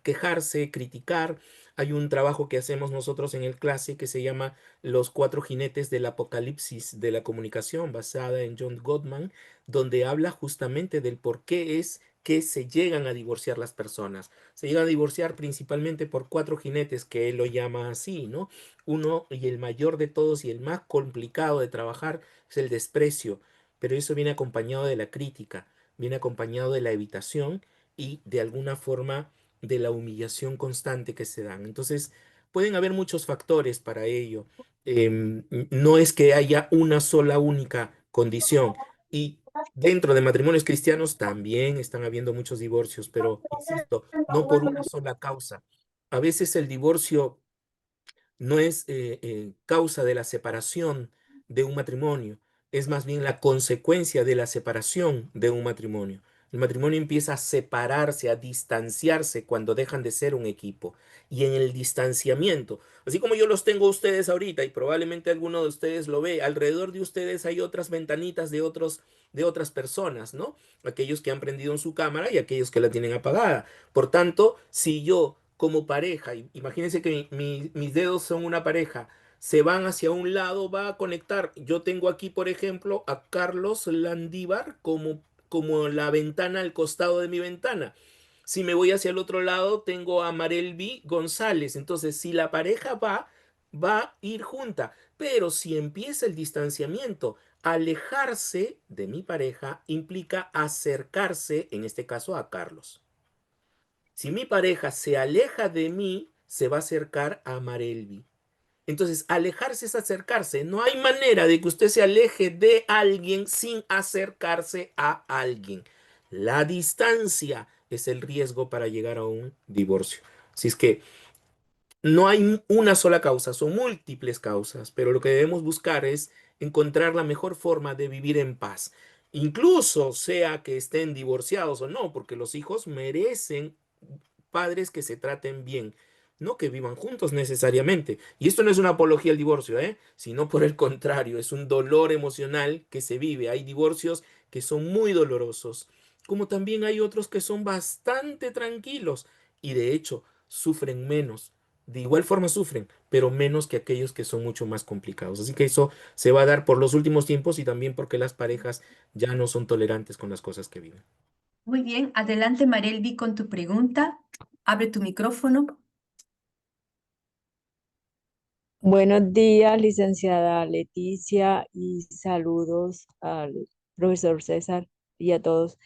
quejarse, criticar. Hay un trabajo que hacemos nosotros en el clase que se llama Los cuatro jinetes del apocalipsis de la comunicación, basada en John Gottman, donde habla justamente del por qué es que se llegan a divorciar las personas. Se llegan a divorciar principalmente por cuatro jinetes, que él lo llama así, ¿no? Uno y el mayor de todos y el más complicado de trabajar es el desprecio, pero eso viene acompañado de la crítica, viene acompañado de la evitación y de alguna forma de la humillación constante que se dan. Entonces, pueden haber muchos factores para ello. No es que haya una sola única condición. Y dentro de matrimonios cristianos también están habiendo muchos divorcios, pero insisto, no por una sola causa. A veces el divorcio no es causa de la separación de un matrimonio, es más bien la consecuencia de la separación de un matrimonio. El matrimonio empieza a separarse, a distanciarse cuando dejan de ser un equipo. Y en el distanciamiento, así como yo los tengo a ustedes ahorita y probablemente alguno de ustedes lo ve, alrededor de ustedes hay otras ventanitas de otras personas, ¿no? Aquellos que han prendido en su cámara y aquellos que la tienen apagada. Por tanto, si yo como pareja, imagínense que mis dedos son una pareja, se van hacia un lado, va a conectar. Yo tengo aquí, por ejemplo, a Carlos Landívar como la ventana al costado de mi ventana. Si me voy hacia el otro lado, tengo a Marelvi González. Entonces, si la pareja va a ir junta. Pero si empieza el distanciamiento, alejarse de mi pareja implica acercarse, en este caso, a Carlos. Si mi pareja se aleja de mí, se va a acercar a Marelvi. Entonces, alejarse es acercarse. No hay manera de que usted se aleje de alguien sin acercarse a alguien. La distancia es el riesgo para llegar a un divorcio. Así es que no hay una sola causa, son múltiples causas, pero lo que debemos buscar es encontrar la mejor forma de vivir en paz. Incluso sea que estén divorciados o no, porque los hijos merecen padres que se traten bien, no que vivan juntos necesariamente. Y esto no es una apología al divorcio, sino por el contrario, es un dolor emocional que se vive. Hay divorcios que son muy dolorosos, como también hay otros que son bastante tranquilos y de hecho sufren menos. De igual forma sufren, pero menos que aquellos que son mucho más complicados. Así que eso se va a dar por los últimos tiempos y también porque las parejas ya no son tolerantes con las cosas que viven. Muy bien, adelante Marelvi con tu pregunta. Abre tu micrófono. Buenos días, licenciada Leticia, y saludos al profesor César y a todos.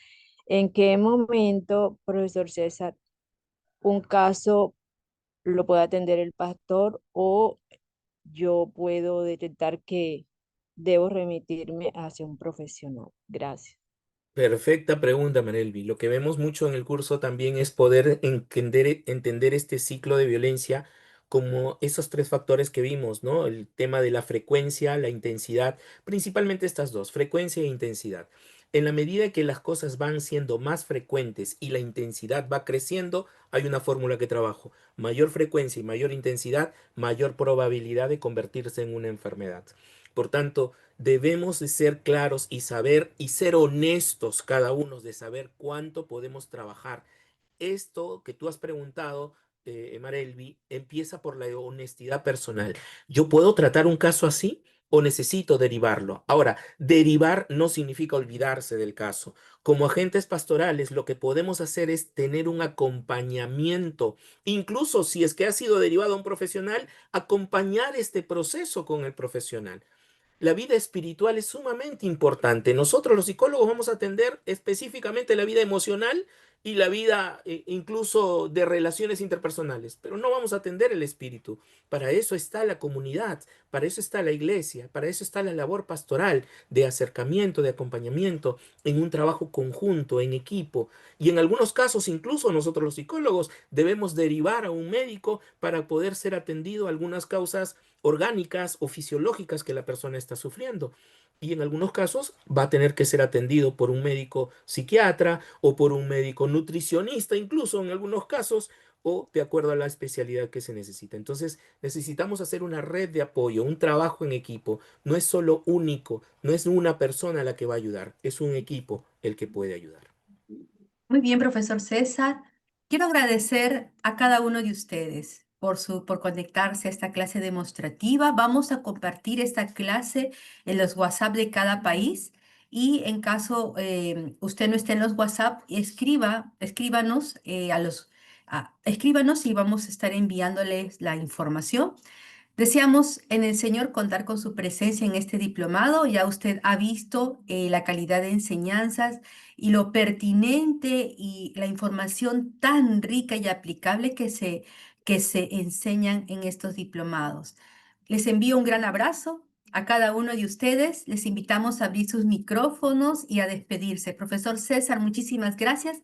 ¿En qué momento, profesor César, un caso lo puede atender el pastor o yo puedo detectar que debo remitirme hacia un profesional? Gracias. Perfecta pregunta, Manelvi. Lo que vemos mucho en el curso también es poder entender este ciclo de violencia como esos tres factores que vimos, ¿no? El tema de la frecuencia, la intensidad, principalmente estas dos, frecuencia e intensidad. En la medida que las cosas van siendo más frecuentes y la intensidad va creciendo, hay una fórmula que trabajo. Mayor frecuencia y mayor intensidad, mayor probabilidad de convertirse en una enfermedad. Por tanto, debemos de ser claros y saber y ser honestos cada uno de saber cuánto podemos trabajar. Esto que tú has preguntado, Marelvi, empieza por la honestidad personal. ¿Yo puedo tratar un caso así o necesito derivarlo? Ahora, derivar no significa olvidarse del caso. Como agentes pastorales, lo que podemos hacer es tener un acompañamiento. Incluso si es que ha sido derivado a un profesional, acompañar este proceso con el profesional. La vida espiritual es sumamente importante. Nosotros los psicólogos vamos a atender específicamente la vida emocional y la vida incluso de relaciones interpersonales, pero no vamos a atender el espíritu. Para eso está la comunidad, para eso está la iglesia, para eso está la labor pastoral de acercamiento, de acompañamiento, en un trabajo conjunto, en equipo. Y en algunos casos, incluso nosotros los psicólogos debemos derivar a un médico para poder ser atendido a algunas causas orgánicas o fisiológicas que la persona está sufriendo. Y en algunos casos va a tener que ser atendido por un médico psiquiatra o por un médico nutricionista, incluso en algunos casos, o de acuerdo a la especialidad que se necesita. Entonces necesitamos hacer una red de apoyo, un trabajo en equipo. No es solo único, no es una persona la que va a ayudar, es un equipo el que puede ayudar. Muy bien, profesor César. Quiero agradecer a cada uno de ustedes por conectarse a esta clase demostrativa. Vamos a compartir esta clase en los WhatsApp de cada país y en caso usted no esté en los WhatsApp, escríbanos escríbanos y vamos a estar enviándoles la información. Deseamos en el Señor contar con su presencia en este diplomado. Ya usted ha visto la calidad de enseñanzas y lo pertinente y la información tan rica y aplicable que se enseñan en estos diplomados. Les envío un gran abrazo a cada uno de ustedes. Les invitamos a abrir sus micrófonos y a despedirse. Profesor César, muchísimas gracias.